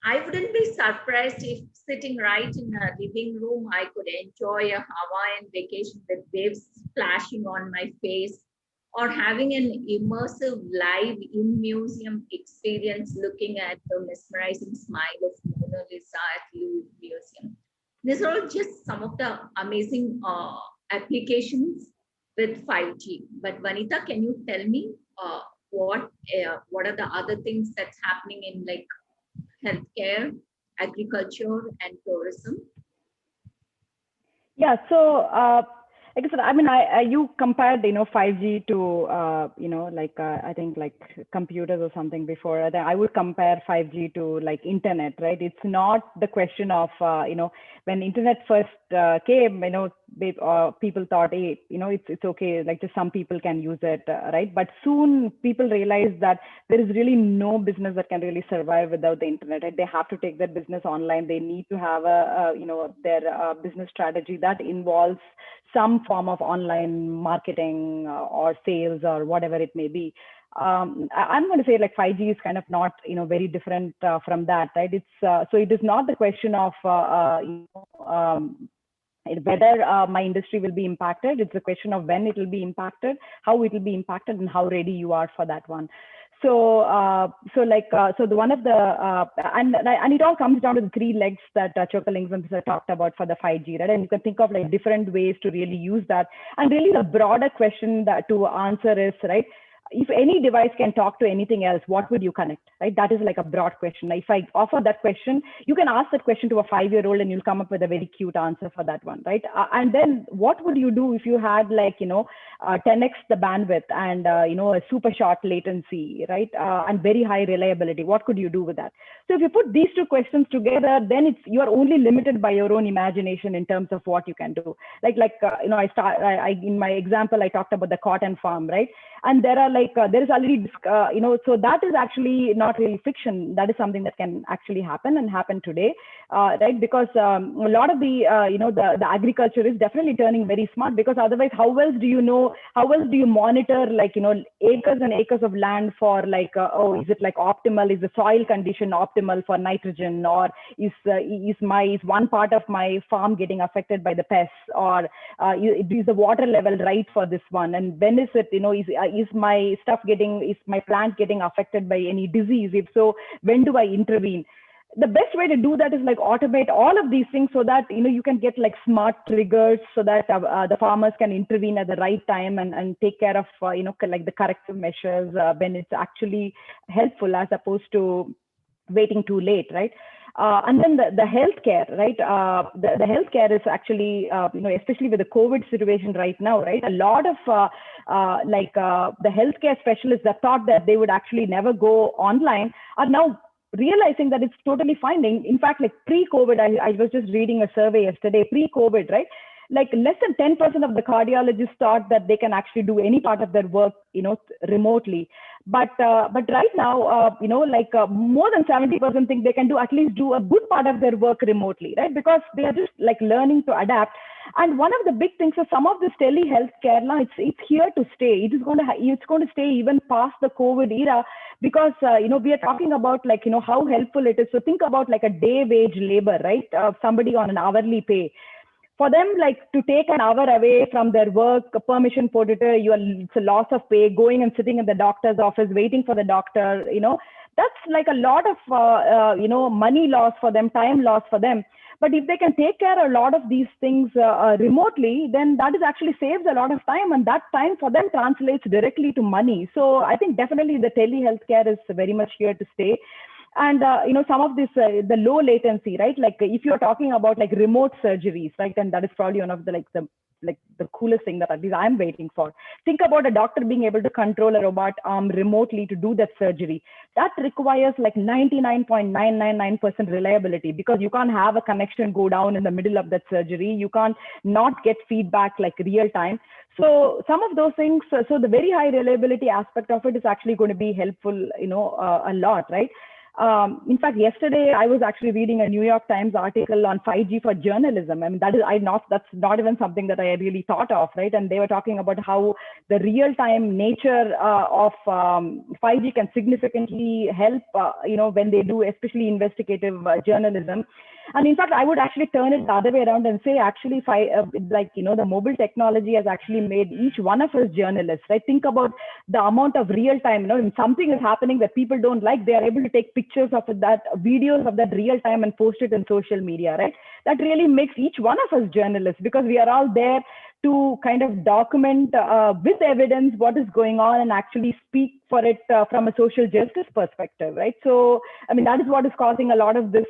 I wouldn't be surprised if sitting right in a living room, I could enjoy a Hawaiian vacation with waves splashing on my face, or having an immersive live in-museum experience looking at the mesmerizing smile of Mona Lisa at Louvre Museum. These are all just some of the amazing applications with 5G. But Vanitha, can you tell me what are the other things that's happening in like healthcare, agriculture, and tourism? Yeah, so like I said, I mean, you compared 5G to I think like computers or something before. I would compare 5G to like internet, right? It's not the question of when internet first came, people thought, hey, it's okay, like just some people can use it, right? But soon people realized that there is really no business that can really survive without the internet. Right? They have to take their business online. They need to have their business strategy that involves some form of online marketing or sales or whatever it may be. I'm going to say like 5G is kind of not, very different from that, right? It's so it is not the question of whether my industry will be impacted. It's a question of when it will be impacted, how it will be impacted, and how ready you are for that one. So, so the one of the and it all comes down to the three legs that Chockalingam talked about for the 5G, right? And you can think of like different ways to really use that. And really, the broader question that to answer is, right, if any device can talk to anything else, what would you connect, right? That is like a broad question. If I offer that question, you can ask that question to a 5-year-old and you'll come up with a very cute answer for that one, right? And then what would you do if you had like, 10x the bandwidth and, a super short latency, right? And very high reliability. What could you do with that? So if you put these two questions together, then you're only limited by your own imagination in terms of what you can do. In my example, I talked about the cotton farm, right? And there are there is already, so that is actually not really fiction. That is something that can actually happen and happen today, right? Because a lot of the, the agriculture is definitely turning very smart, because otherwise, how else do you monitor, acres and acres of land for is it like optimal? Is the soil condition optimal for nitrogen? Or is one part of my farm getting affected by the pests? Or is the water level right for this one? And when is it, is my plant getting affected by any disease? If so, when do I intervene? The best way to do that is automate all of these things so that you can get smart triggers so that the farmers can intervene at the right time and take care of the corrective measures when it's actually helpful, as opposed to waiting too late, right? And then the healthcare, right? The healthcare is actually, especially with the COVID situation right now, right? A lot of the healthcare specialists that thought that they would actually never go online are now realizing that it's totally fine. In fact, pre-COVID, I was just reading a survey yesterday, pre-COVID, right? Less than 10% of the cardiologists thought that they can actually do any part of their work, remotely. But right now, more than 70% think they can do a good part of their work remotely, right? Because they are just learning to adapt. And one of the big things is some of this telehealth care now, it's here to stay. It's going to stay even past the COVID era, because we are talking about how helpful it is. So think about a day wage labor, right? Somebody on an hourly pay. For them, to take an hour away from their work, permission portator, it's a loss of pay. Going and sitting in the doctor's office, waiting for the doctor, that's a lot of money loss for them, time loss for them. But if they can take care of a lot of these things remotely, then that is actually saves a lot of time, and that time for them translates directly to money. So I think definitely the telehealth care is very much here to stay. And some of this the low latency, right? If you're talking about remote surgeries, right? And that is probably one of the the coolest thing that at least I'm waiting for. Think about a doctor being able to control a robot arm remotely to do that surgery. That requires 99.999% reliability, because you can't have a connection go down in the middle of that surgery. You can't not get feedback real time. So some of those things, so the very high reliability aspect of it is actually going to be helpful, a lot, right? In fact, yesterday I was actually reading a New York Times article on 5G for journalism. I mean, that's not even something that I really thought of, right? And they were talking about how the real-time nature of 5G can significantly help, when they do, especially investigative journalism. And in fact, I would actually turn it the other way around and say, actually, the mobile technology has actually made each one of us journalists, right? Think about the amount of real time, when something is happening that people don't like, they are able to take pictures of that, videos of that real time and post it in social media, right? That really makes each one of us journalists, because we are all there to kind of document with evidence what is going on and actually speak for it from a social justice perspective, right? So, I mean, that is what is causing a lot of this,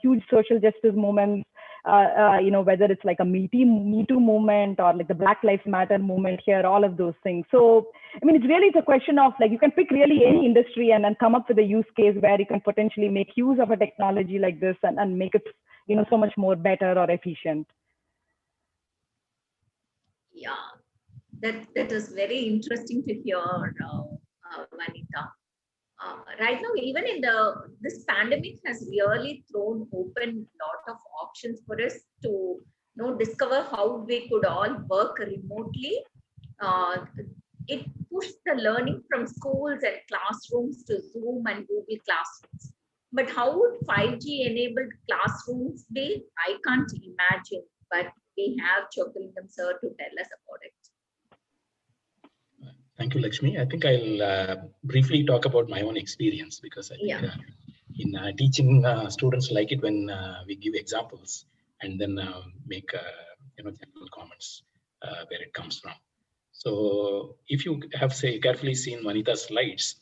huge social justice movements, whether it's a Me Too movement or the Black Lives Matter movement here, all of those things. So, I mean, it's a question of you can pick really any industry and then come up with a use case where you can potentially make use of a technology like this and make it, so much more better or efficient. Yeah, that is very interesting to hear, Vanitha. Right now, even in this pandemic has really thrown open a lot of options for us to discover how we could all work remotely. It push the learning from schools and classrooms to Zoom and Google Classrooms. But how would 5G enabled classrooms be? I can't imagine, but we have Chockalingam sir to tell us about it. Thank you, Lakshmi. I think I'll briefly talk about my own experience, because I think in teaching, students like it when we give examples and then make general comments where it comes from. So if you have carefully seen Vanita's slides,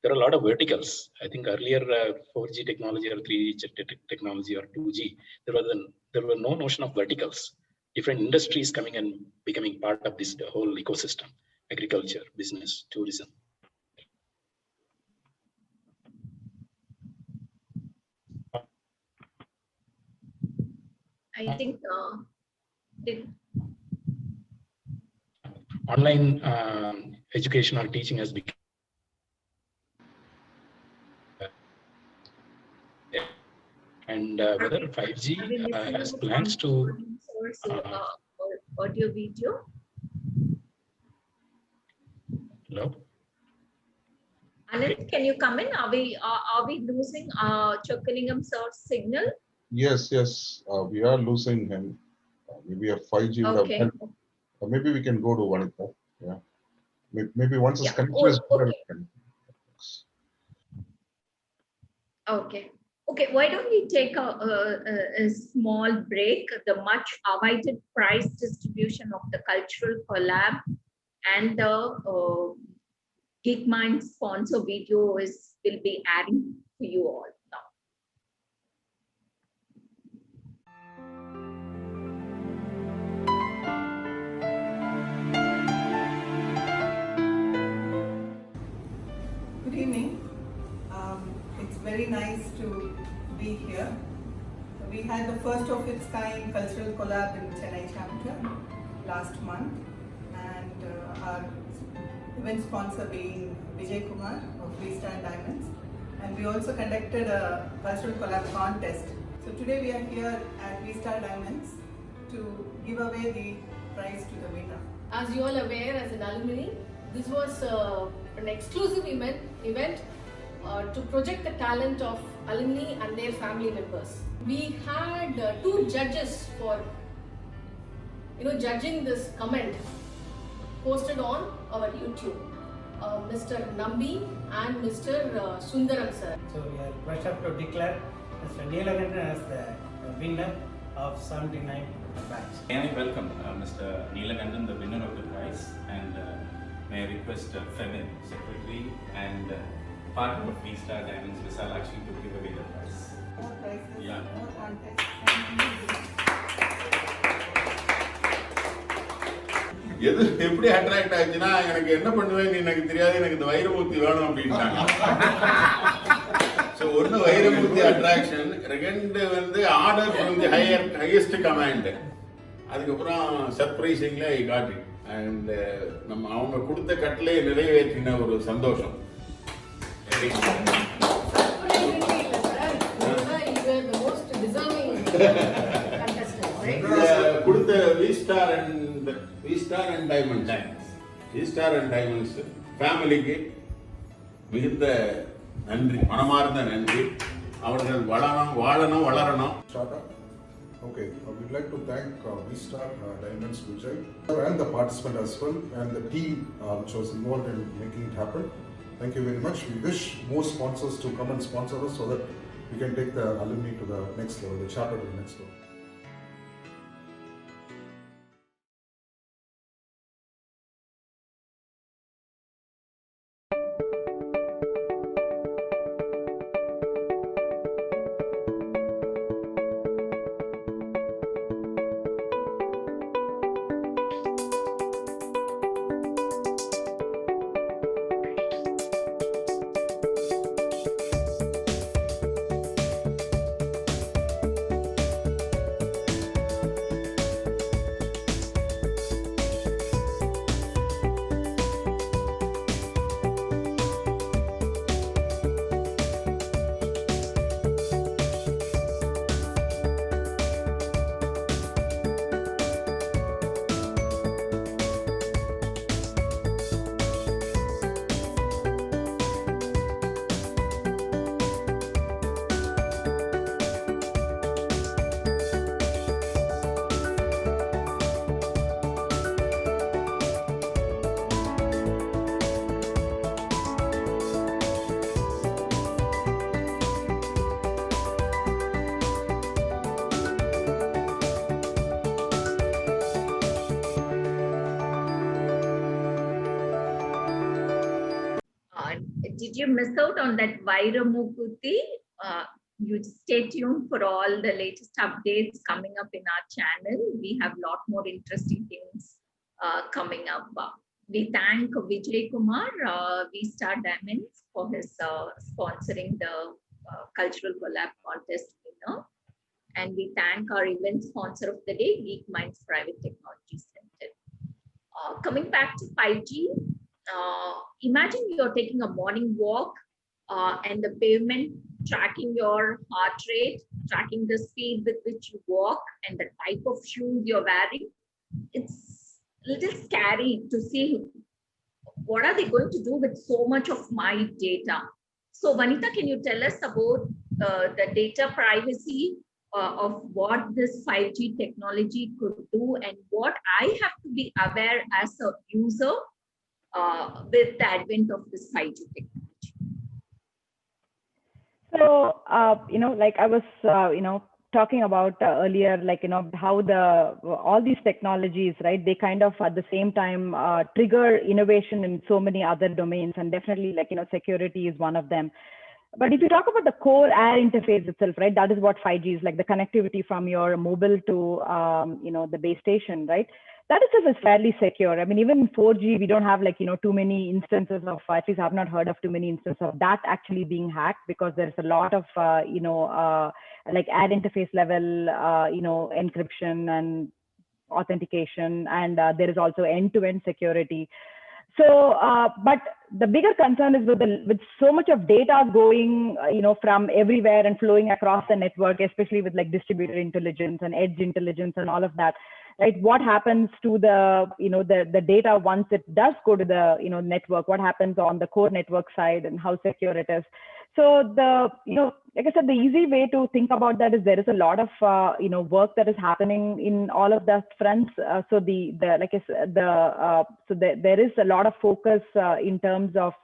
there are a lot of verticals. I think earlier 4G technology or 3G technology or 2G, there were no notion of verticals. Different industries coming and becoming part of this whole ecosystem: agriculture, business, tourism. I think online education or teaching has become, and whether 5G has plans to audio video. Hello. Anand, can you come in? Are we losing Chockalingam sir's signal? Yes, we are losing him. Maybe a 5G would have helped. Maybe we can go to Vanita. Yeah. Maybe once it's connected. Okay. Okay, why don't we take a small break? The much awaited prize distribution of the cultural collab and the Geek Mind sponsor video will be adding to you all now. Good evening. It's very nice to be here. We had the first of its kind cultural collab in Chennai chapter last month, and our event sponsor being Vijay Kumar of V-Star Diamonds, and we also conducted a cultural collab contest. So today we are here at V-Star Diamonds to give away the prize to the winner. As you all aware, as an alumni, this was an exclusive event to project the talent of alumni and their family members. We had two judges for judging this comment posted on our YouTube, Mr. Nambi and Mr. Sundaram sir. So we are pleasure to declare Mr. Neelakandan as the winner of 79 batch. May I welcome Mr. Neelakandan, the winner of the prize, and may I request Femin, Secretary and partner of V-Star Diamonds, Visalakshi, to give away the prize. More prizes, Yeah. more contests. எது எப்படி attract ஆச்சுன்னா, எனக்கு என்ன பண்ணுவேன்னு எனக்கு தெரியாது, எனக்கு இந்த வைரமூர்த்தி வேணும் அப்படின்ட்டாங்க. ஸோ ஒன்று வைரமூர்த்தி அட்ராக்ஷன், ரெண்டு வந்து order from the highest command. அதுக்கப்புறம் சர்ப்ரைசிங்ல ஐ காட் இட். அண்ட் நம்ம அவங்க கொடுத்த கட்டளையை நிறைவேற்றின ஒரு சந்தோஷம். கொடுத்த V-Star and Diamonds ஃபேமிலிக்கு மிகுந்த நன்றி, மனமார்ந்த நன்றி. அவர்கள் வாழணும் வளரணும். Okay, we'd like to thank V-Star Diamonds Vijay and the participant as well, and the team which was involved in making it happen. Thank you very much. We wish more sponsors to come and sponsor us so that we can take the alumni to the next level, the charter to the next level. did you miss out on that Vairamukuti? You stay tuned for all the latest updates coming up in our channel. We have a lot more interesting things coming up. We thank Vijay Kumar, V-Star Diamonds, for his sponsoring the Cultural Collab Contest winner. And we thank our event sponsor of the day, Geek Minds Private Technology Center. Coming back to 5G, imagine you're taking a morning walk and the pavement tracking your heart rate, tracking the speed with which you walk and the type of shoes you're wearing. It's a little scary to see what are they going to do with so much of my data. So Vanitha, can you tell us about the data privacy of what this 5G technology could do and what I have to be aware as a user with the advent of this 5G technology? So, like I was, talking about earlier, like, how all these technologies, right, they kind of at the same time trigger innovation in so many other domains, and definitely like, security is one of them. But if you talk about the core air interface itself, right, that is what 5G is, like the connectivity from your mobile to, the base station, right? That itself is fairly secure. I mean, even in 4G, we don't have like, too many instances of, at least I've not heard of too many instances of that actually being hacked, because there's a lot of, like air interface level, encryption and authentication. And there is also end-to-end security. So, but the bigger concern is with so much of data going, from everywhere and flowing across the network, especially with like distributed intelligence and edge intelligence and all of that, right? What happens to the, the data once it does go to the, network? What happens on the core network side and how secure it is? So the, like I said, the easy way to think about that is there is a lot of, work that is happening in all of that fronts. So like I said, so there is a lot of focus in terms of,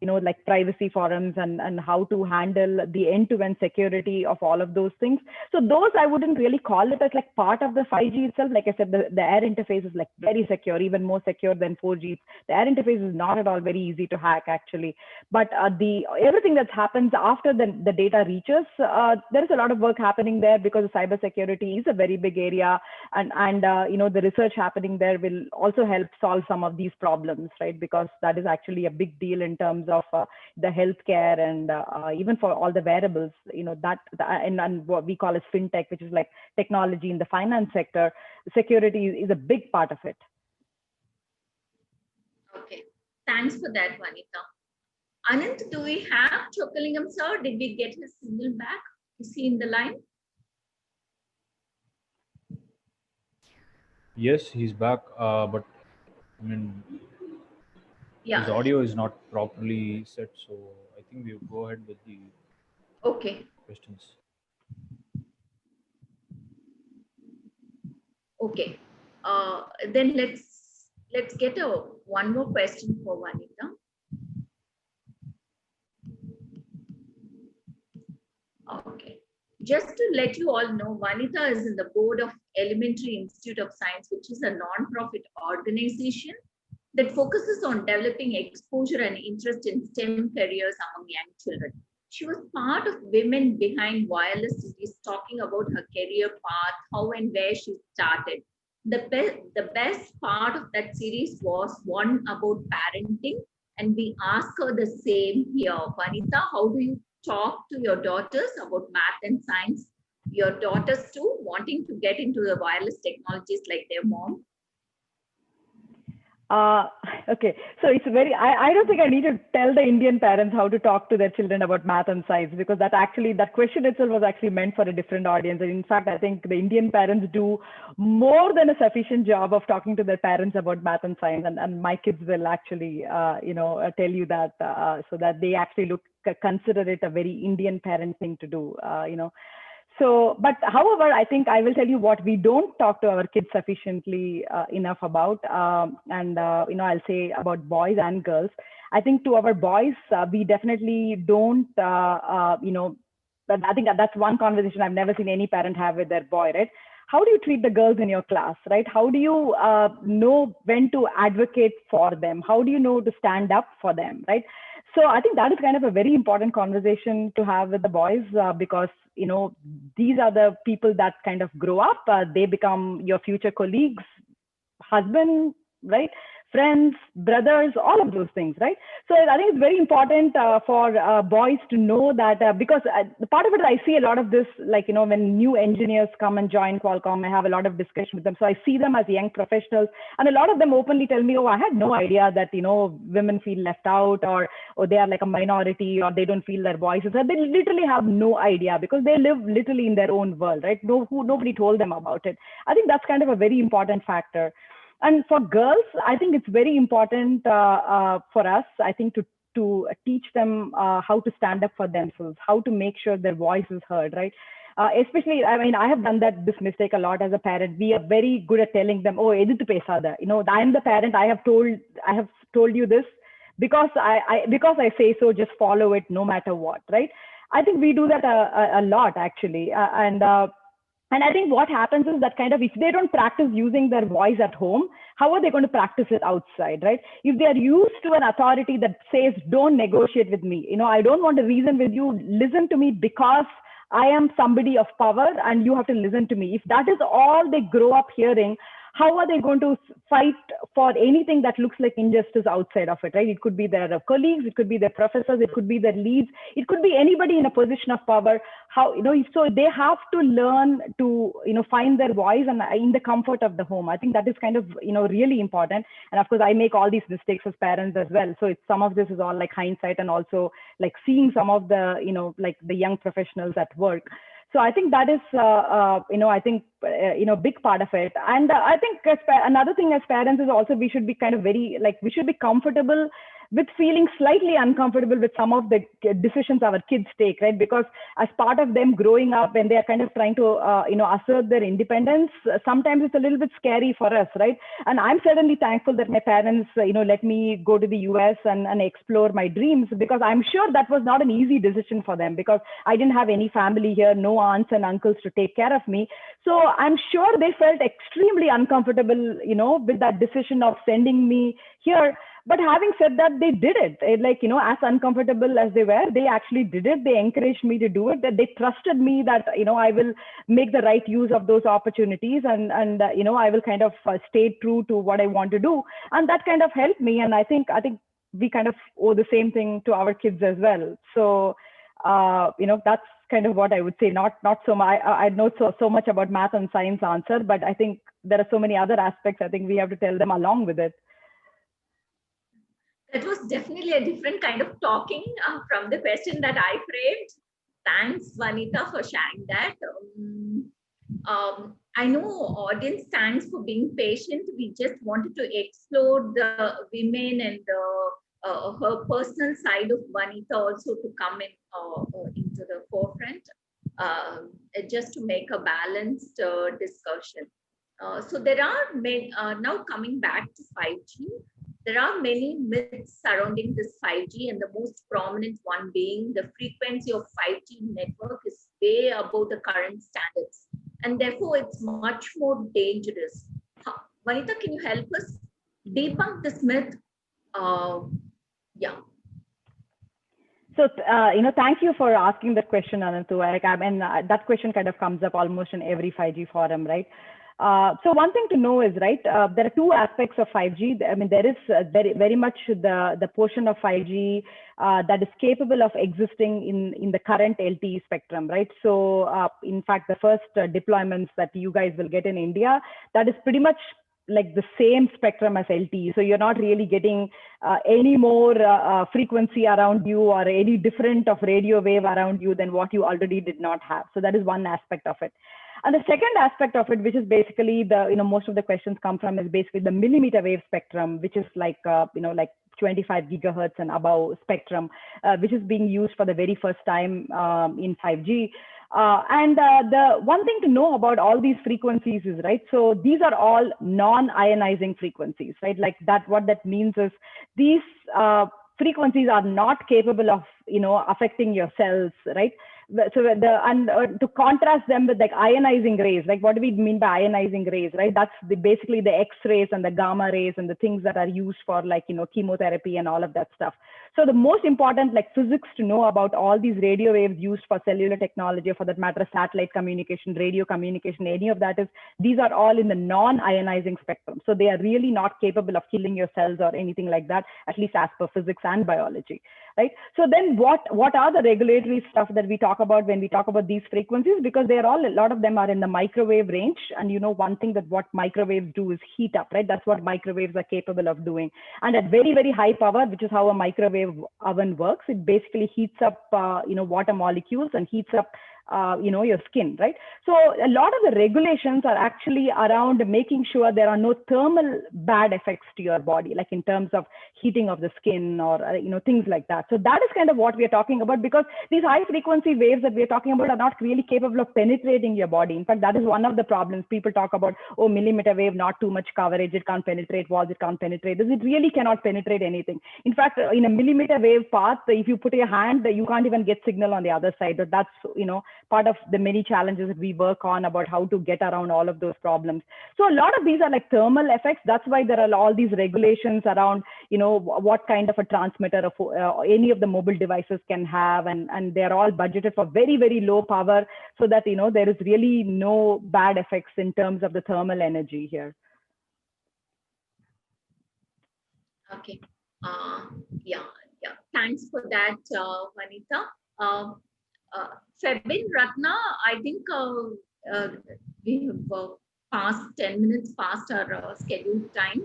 like privacy forums and how to handle the end-to-end security of all of those things. So those I wouldn't really call it as like part of the 5G itself. Like I said, the air interface is like very secure, even more secure than 4G. The air interface is not at all very easy to hack actually. But everything that happens after the data reaches, there is a lot of work happening there, because cybersecurity is a very big area, and the research happening there will also help solve some of these problems, right? Because that is actually a big deal in terms of the healthcare and even for all the wearables, and what we call as fintech, which is like technology in the finance sector. Security is a big part of it. Okay, thanks for that, Vanitha. Anant, do we have Chokalingam sir? Did we get his signal back? Is he in the line? Yes, he's back, but I mean, his audio is not properly set, so I think we'll go ahead with the questions. Okay, then let's get one more question for Vanitha. Okay, just to let you all know, Vanitha is in the board of Elementary Institute of Science, which is a non-profit organization that focuses on developing exposure and interest in STEM careers among young children. She was part of Women Behind Wireless Cities, talking about her career path, how and where she started. The best part of that series was one about parenting, and we ask her the same here. Vanitha, how do you talk to your daughters about math and science? Your daughters too, wanting to get into the wireless technologies like their mom? Okay, so it's I don't think I need to tell the Indian parents how to talk to their children about math and science, because that question itself was actually meant for a different audience. And in fact, I think the Indian parents do more than a sufficient job of talking to their parents about math and science. And my kids will actually, tell you that, so that they actually consider it a very Indian parent thing to do, So, but however, I think I will tell you what we don't talk to our kids sufficiently enough about. I'll say about boys and girls. I think to our boys, we definitely don't, I think that's one conversation I've never seen any parent have with their boy, right? How do you treat the girls in your class, right? How do you know when to advocate for them? How do you know to stand up for them, right? So I think that is kind of a very important conversation to have with the boys, because, you know, these are the people that kind of grow up, they become your future colleagues, husband, right? Friends, brothers, all of those things, right? So I think it's very important for boys to know that, because the part of it, I see a lot of this, like, you know, when new engineers come and join Qualcomm, I have a lot of discussion with them. So I see them as young professionals, and a lot of them openly tell me, oh, I had no idea that, you know, women feel left out, or they are like a minority, or they don't feel their voices. And they literally have no idea because they live literally in their own world, right? Nobody told them about it. I think that's kind of a very important factor. And for girls, I think it's very important for us, I think, to teach them how to stand up for themselves, how to make sure their voice is heard, right? Especially, I mean, I have done this mistake a lot as a parent. We are very good at telling them, oh, eduthu pesada. You know, I'm the parent. I have told you this because I say so. Just follow it, no matter what, right? I think we do that a lot, actually, and I think what happens is that kind of, if they don't practice using their voice at home, how are they going to practice it outside, right? If they are used to an authority that says, don't negotiate with me, you know, I don't want to reason with you, listen to me because I am somebody of power and you have to listen to me. If that is all they grow up hearing, how are they going to fight for anything that looks like injustice outside of it, right? It could be their colleagues, it could be their professors, it could be their leads, it could be anybody in a position of power. How, you know, so they have to learn to, you know, find their voice and in the comfort of the home. I think that is kind of, you know, really important. And of course, I make all these mistakes as parents as well. So some of this is all like hindsight, and also like seeing some of the, you know, like the young professionals at work. So I think that is, you know, I think, you know, big part of it. And I think another thing as parents is also we should be kind of very, like, we should be comfortable with feeling slightly uncomfortable with some of the decisions our kids take, right? Because as part of them growing up, when they are kind of trying to, you know, assert their independence, sometimes it's a little bit scary for us, right? And I'm certainly thankful that my parents, you know, let me go to the US and explore my dreams, because I'm sure that was not an easy decision for them, because I didn't have any family here, no aunts and uncles to take care of me. So I'm sure they felt extremely uncomfortable, you know, with that decision of sending me here. But having said that, they did it. Like, you know, as uncomfortable as they were, they actually did it. They encouraged me to do it. That they trusted me that, you know, I will make the right use of those opportunities, and you know, I will kind of stay true to what I want to do. And that kind of helped me. And I think we kind of owe the same thing to our kids as well. So, you know, that's kind of what I would say. Not so much. I know so much about math and science answer, but I think there are so many other aspects. I think we have to tell them along with it. That was definitely a different kind of talking from the question that I framed. Thanks, Vanita, for sharing that. I know audience, thanks for being patient. We just wanted to explore the women and her personal side of Vanita also to come in into the forefront, just to make a balanced discussion. So there are many, now coming back to 5G, there are many myths surrounding this 5G, and the most prominent one being the frequency of 5G network is way above the current standards, and therefore it's much more dangerous. Vanita, can you help us debunk this myth? Yeah. So, you know, thank you for asking that question, Anantu. I mean, that question kind of comes up almost in every 5G forum, right? So one thing to know is, right, there are two aspects of 5G. I mean, there is very much the portion of 5G that is capable of existing in the current LTE spectrum, right? So in fact, the first deployments that you guys will get in India, that is pretty much like the same spectrum as LTE. So you're not really getting any more frequency around you or any different of radio wave around you than what you already did not have. So that is one aspect of it. And the second aspect of it, which is basically the, you know, most of the questions come from, is basically the millimeter wave spectrum, which is like, you know, like 25 gigahertz and above spectrum, which is being used for the very first time in 5G. And the one thing to know about all these frequencies is, right, so these are all non-ionizing frequencies, right? Like that, what that means is these frequencies are not capable of, you know, affecting your cells, right? To contrast them with like ionizing rays, like what do we mean by ionizing rays, right? That's basically the X-rays and the gamma rays and the things that are used for like, chemotherapy and all of that stuff. So the most important like physics to know about all these radio waves used for cellular technology, or for that matter, satellite communication, radio communication, any of that, is these are all in the non-ionizing spectrum. So they are really not capable of killing your cells or anything like that, at least as per physics and biology, right? So then what are the regulatory stuff that we talk about when we talk about these frequencies? Because a lot of them are in the microwave range. And one thing that what microwaves do is heat up, right? That's what microwaves are capable of doing. And at very, very high power, which is how a microwave oven works, it basically heats up, water molecules and heats up your skin, right? So a lot of the regulations are actually around making sure there are no thermal bad effects to your body, like in terms of heating of the skin or, things like that. So that is kind of what we are talking about, because these high frequency waves that we are talking about are not really capable of penetrating your body. In fact, that is one of the problems. People talk about, oh, millimeter wave, not too much coverage, it can't penetrate walls, it can't penetrate this. It really cannot penetrate anything. In fact, in a millimeter wave path, if you put your hand, you can't even get signal on the other side. But that's, part of the many challenges that we work on about how to get around all of those problems. So a lot of these are like thermal effects. That's why there are all these regulations around, what kind of a transmitter any of the mobile devices can have, and they're all budgeted for very, very low power, so that, there is really no bad effects in terms of the thermal energy here. Okay. Yeah. Thanks for that, Vanita. Febin, Ratna, I think we have passed 10 minutes past our scheduled time.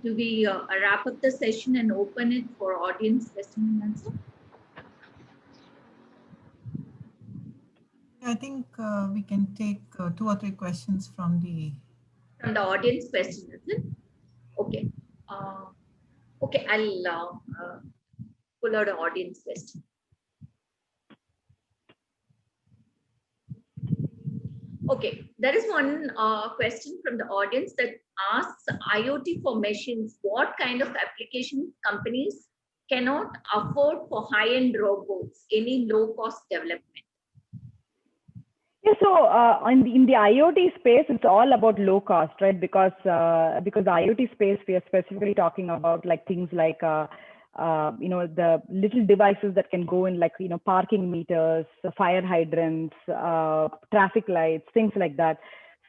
Do we wrap up the session and open it for audience question and answer? I think we can take 2 or 3 questions from the audience question, is it? Okay. Okay, I'll pull out an audience question. Okay, there is one question from the audience that asks, IoT for machines, what kind of application companies cannot afford for high-end robots? Any low-cost development? Yeah, so in the IoT space, it's all about low cost, right? Because the IoT space, we are specifically talking about like things like the little devices that can go in, like, parking meters, fire hydrants, traffic lights, things like that.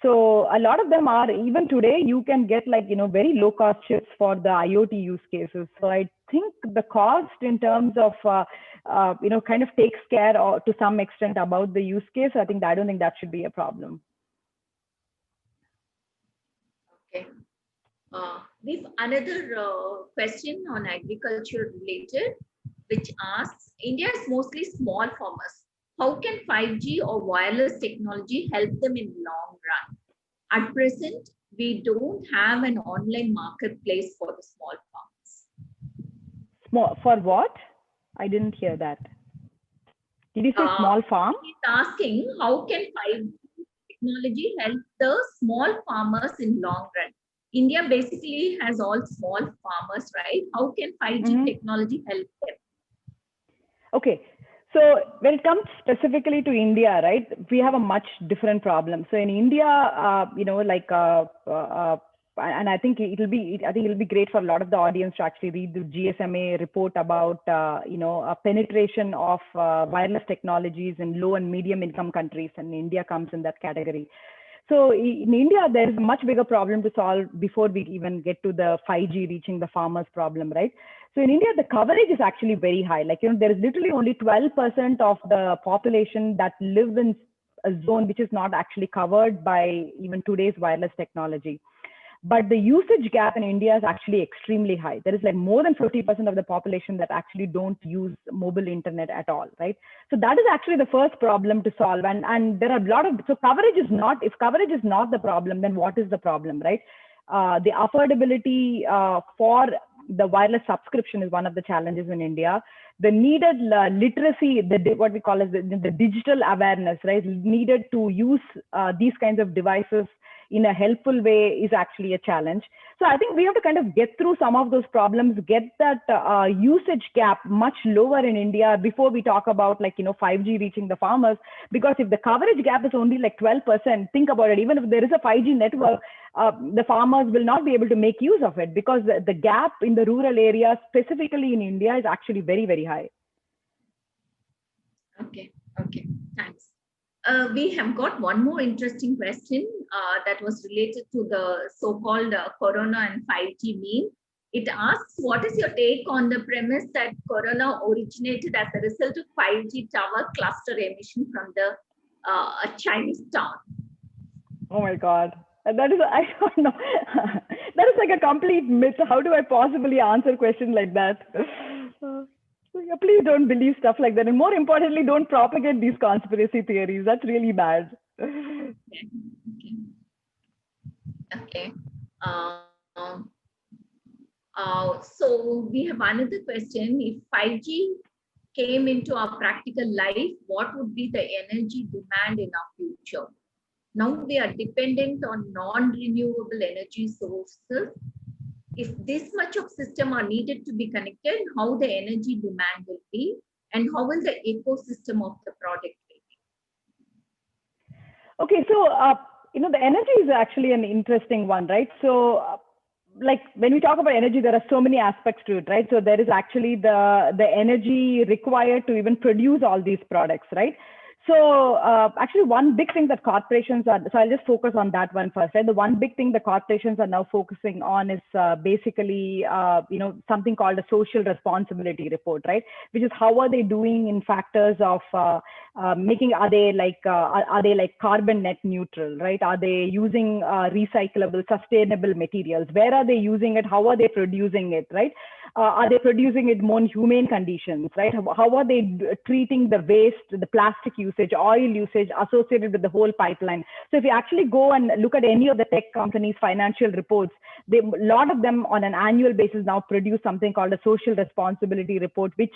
So a lot of them are, even today, you can get like, very low cost chips for the IoT use cases. So I think the cost in terms of, kind of takes care or to some extent about the use case. I don't think that should be a problem. Okay. We have another question on agriculture related, which asks, India is mostly small farmers. How can 5G or wireless technology help them in long run? At present, we don't have an online marketplace for the small farmers. For what? I didn't hear that. Did you say small farm? He's asking, how can 5G technology help the small farmers in long run? India basically has all small farmers, right? How can 5G technology help them? Okay. So when it comes specifically to India, right, we have a much different problem. So in India, and I think it'll be great for a lot of the audience to actually read the GSMA report about, a penetration of wireless technologies in low and medium income countries, and India comes in that category. So in India, there is a much bigger problem to solve before we even get to the 5G reaching the farmers problem, right? So in India, the coverage is actually very high. Like, there is literally only 12% of the population that lives in a zone which is not actually covered by even today's wireless technology. But the usage gap in India is actually extremely high. There is like more than 50% of the population that actually don't use mobile internet at all, right? So that is actually the first problem to solve. And there are a lot of, so coverage is not, if coverage is not the problem, then what is the problem, right? The affordability for the wireless subscription is one of the challenges in India. The needed literacy, what we call as the digital awareness, right, needed to use these kinds of devices in a helpful way is actually a challenge. So I think we have to kind of get through some of those problems, get that usage gap much lower in India before we talk about 5G reaching the farmers. Because if the coverage gap is only like 12%, think about it, even if there is a 5G network, the farmers will not be able to make use of it because the gap in the rural areas, specifically in India, is actually very, very high. Okay, thanks. We have got one more interesting question that was related to the so-called Corona and 5G meme. It asks, what is your take on the premise that Corona originated as a result of 5G tower cluster emission from the a Chinese town? Oh my God. That is, I don't know. That is like a complete myth. How do I possibly answer a question like that? Please don't believe stuff like that. And more importantly, don't propagate these conspiracy theories. That's really bad. Okay. So we have another question. If 5G came into our practical life, what would be the energy demand in our future? Now we are dependent on non-renewable energy sources. If this much of system are needed to be connected, how the energy demand will be and how will the ecosystem of the product be? Okay, so the energy is actually an interesting one, right? So like when we talk about energy, there are so many aspects to it, right? So there is actually the energy required to even produce all these products, right? So actually one big thing that corporations are, so I'll just focus on that one first, right? The one big thing the corporations are now focusing on is basically, something called a social responsibility report, right? Which is how are they doing in factors of are they like carbon net neutral, right? Are they using recyclable, sustainable materials? Where are they using it? How are they producing it, right? Are they producing it more in humane conditions, right? How are they treating the waste, the plastic usage, oil usage associated with the whole pipeline? So if you actually go and look at any of the tech companies' financial reports, a lot of them on an annual basis now produce something called a social responsibility report, which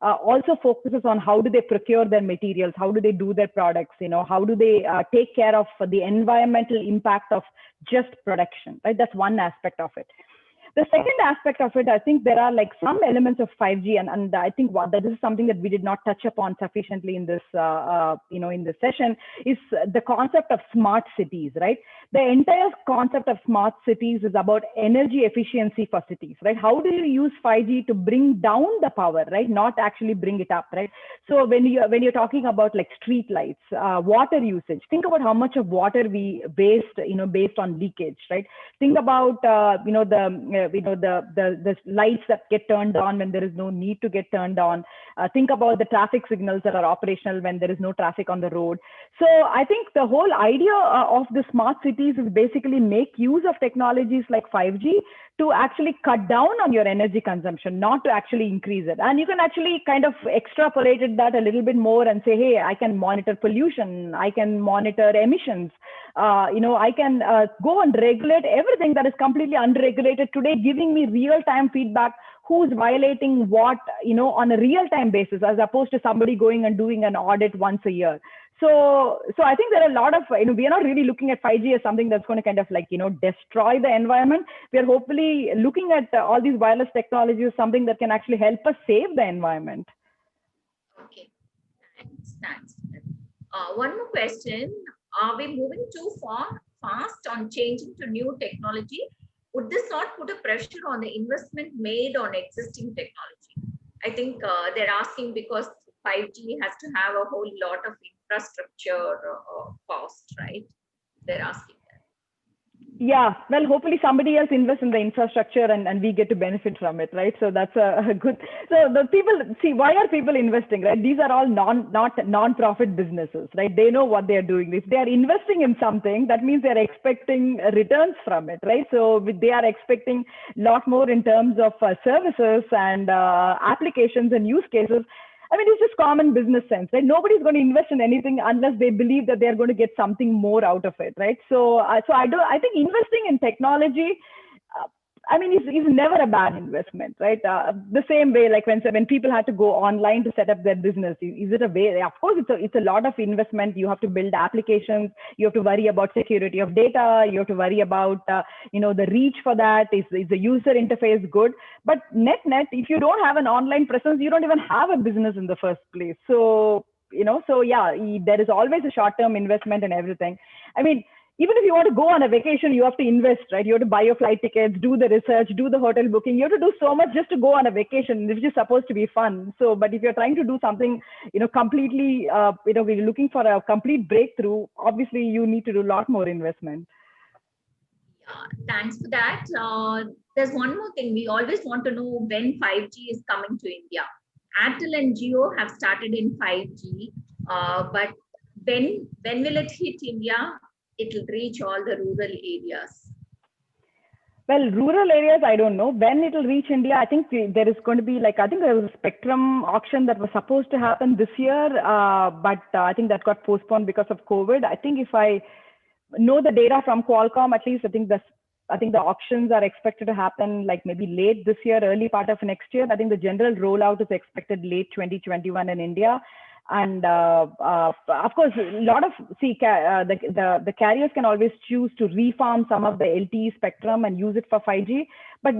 also focuses on how do they procure their materials, how do they do their products, how do they take care of the environmental impact of just production, right? That's one aspect of it. The second aspect of it, I think there are like some elements of 5G, and I think that this is something that we did not touch upon sufficiently in this, in this session, is the concept of smart cities, right? The entire concept of smart cities is about energy efficiency for cities, right? How do you use 5G to bring down the power, right? Not actually bring it up, right? So when you're talking about like street lights, water usage, think about how much of water we waste, based on leakage, right? Think about, the lights that get turned on when there is no need to get turned on. Think about the traffic signals that are operational when there is no traffic on the road. So I think the whole idea of the smart cities is basically make use of technologies like 5G to actually cut down on your energy consumption, not to actually increase it. And you can actually kind of extrapolate that a little bit more and say, hey, I can monitor pollution, I can monitor emissions, I can go and regulate everything that is completely unregulated today, giving me real-time feedback, who's violating what, on a real-time basis, as opposed to somebody going and doing an audit once a year. So I think there are a lot of, we are not really looking at 5G as something that's going to kind of like, destroy the environment. We are hopefully looking at all these wireless technologies, something that can actually help us save the environment. Okay, thanks. One more question. Are we moving too fast on changing to new technology? Would this not put a pressure on the investment made on existing technology? I think they're asking because 5G has to have a whole lot of infrastructure cost, right? They're asking that. Yeah, well, hopefully somebody else invests in the infrastructure and we get to benefit from it, right? So that's a good. So the people see, why are people investing, right? These are all not non-profit businesses, right? They know what they're doing. If they are investing in something, that means they're expecting returns from it, right? So they are expecting a lot more in terms of services and applications and use cases. I mean, it's just common business sense, right? Nobody's going to invest in anything unless they believe that they're going to get something more out of it, right? So I think investing in technology, I mean, it's never a bad investment, right? The same way, like when people had to go online to set up their business, is it a way? Of course, it's a lot of investment. You have to build applications. You have to worry about security of data. You have to worry about, the reach for that. Is the user interface good? But net, if you don't have an online presence, you don't even have a business in the first place. So, there is always a short-term investment and everything. I mean, even if you want to go on a vacation, you have to invest, right? You have to buy your flight tickets, do the research, do the hotel booking. You have to do so much just to go on a vacation, which is supposed to be fun. So, but if you're trying to do something, completely, we're looking for a complete breakthrough, obviously you need to do a lot more investment. Thanks for that. There's one more thing. We always want to know when 5G is coming to India. Airtel and Jio have started in 5G, but when will it hit India? It will reach all the rural areas. Well, rural areas, I don't know. When it will reach India, I think there is going to be I think there was a spectrum auction that was supposed to happen this year, but I think that got postponed because of COVID. I think if I know the data from Qualcomm, at least I think the auctions are expected to happen maybe late this year, early part of next year. I think the general rollout is expected late 2021 in India. And of course, a lot of the carriers can always choose to refarm some of the LTE spectrum and use it for 5G. But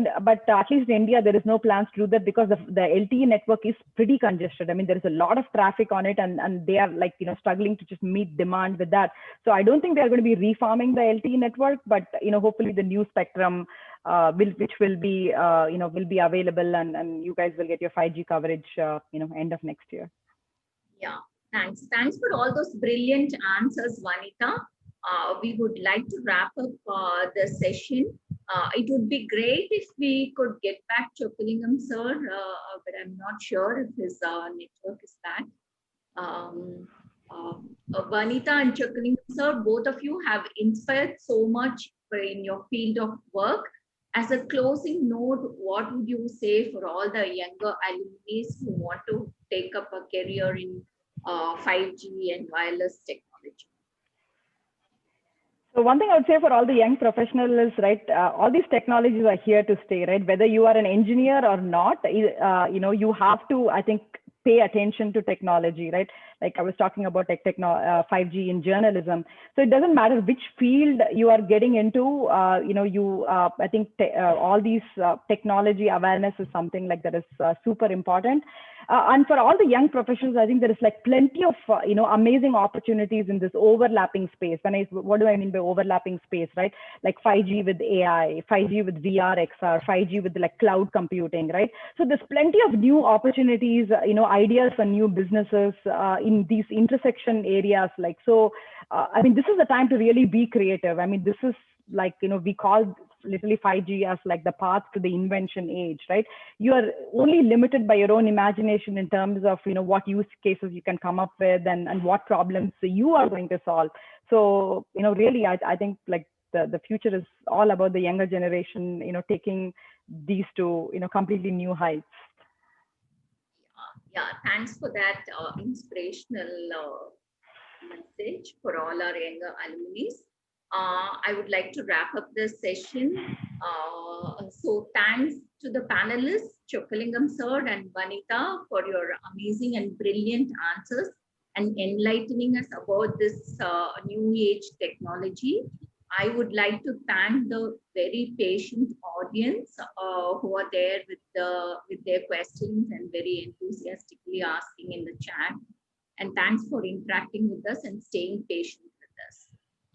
at least in India, there is no plans to do that because the LTE network is pretty congested. I mean, there is a lot of traffic on it, and they are struggling to just meet demand with that. So I don't think they are going to be refarming the LTE network, but hopefully the new spectrum which will be available, and you guys will get your 5G coverage end of next year. Yeah, thanks. Thanks for all those brilliant answers, Vanitha. We would like to wrap up the session. It would be great if we could get back Chokkalingam sir, but I'm not sure if his network is back. Vanitha and Chokkalingam sir, both of you have inspired so much in your field of work. As a closing note, what would you say for all the younger alumni who want to take up a career in 5G and wireless technology? So one thing I would say for all the young professionals, right, all these technologies are here to stay, right? Whether you are an engineer or not, you have to, I think, pay attention to technology, right? Like I was talking about 5G in journalism. So it doesn't matter which field you are getting into, I think all these technology awareness is something that is super important. And for all the young professionals, I think there is plenty of, amazing opportunities in this overlapping space. And what do I mean by overlapping space, right? Like 5G with AI, 5G with VR, XR, 5G with cloud computing, right? So there's plenty of new opportunities, ideas for new businesses in these intersection areas. I mean, this is the time to really be creative. I mean, this is we call literally 5G as the path to the invention age, right? You are only limited by your own imagination in terms of, what use cases you can come up with and what problems you are going to solve. So, really, I think the future is all about the younger generation, taking these to, completely new heights. Yeah, thanks for that inspirational message for all our younger alumni. I would like to wrap up this session. So thanks to the panelists, Chokkalingam sir and Vanitha, for your amazing and brilliant answers and enlightening us about this new age technology. I would like to thank the very patient audience who are there with their questions and very enthusiastically asking in the chat. And thanks for interacting with us and staying patient with us.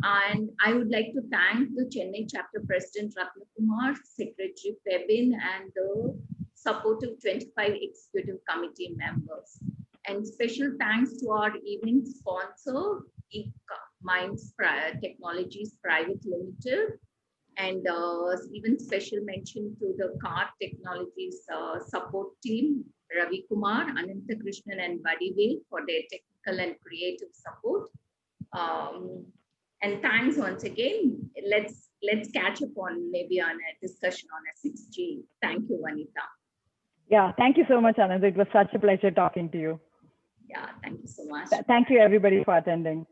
And I would like to thank the Chennai chapter president Ratnakumar, secretary Febin, and the supportive 25 executive committee members. And special thanks to our event sponsor, Minds Technologies Private Limited, and even special mention to the CAR Technologies support team, Ravi Kumar, Anantha Krishnan, and Vadivel for their technical and creative support. And thanks once again. Let's catch up on maybe on a discussion on a 6G. Thank you, Vanitha. Yeah, thank you so much, Anand. It was such a pleasure talking to you. Yeah, thank you so much. Thank you, everybody, for attending.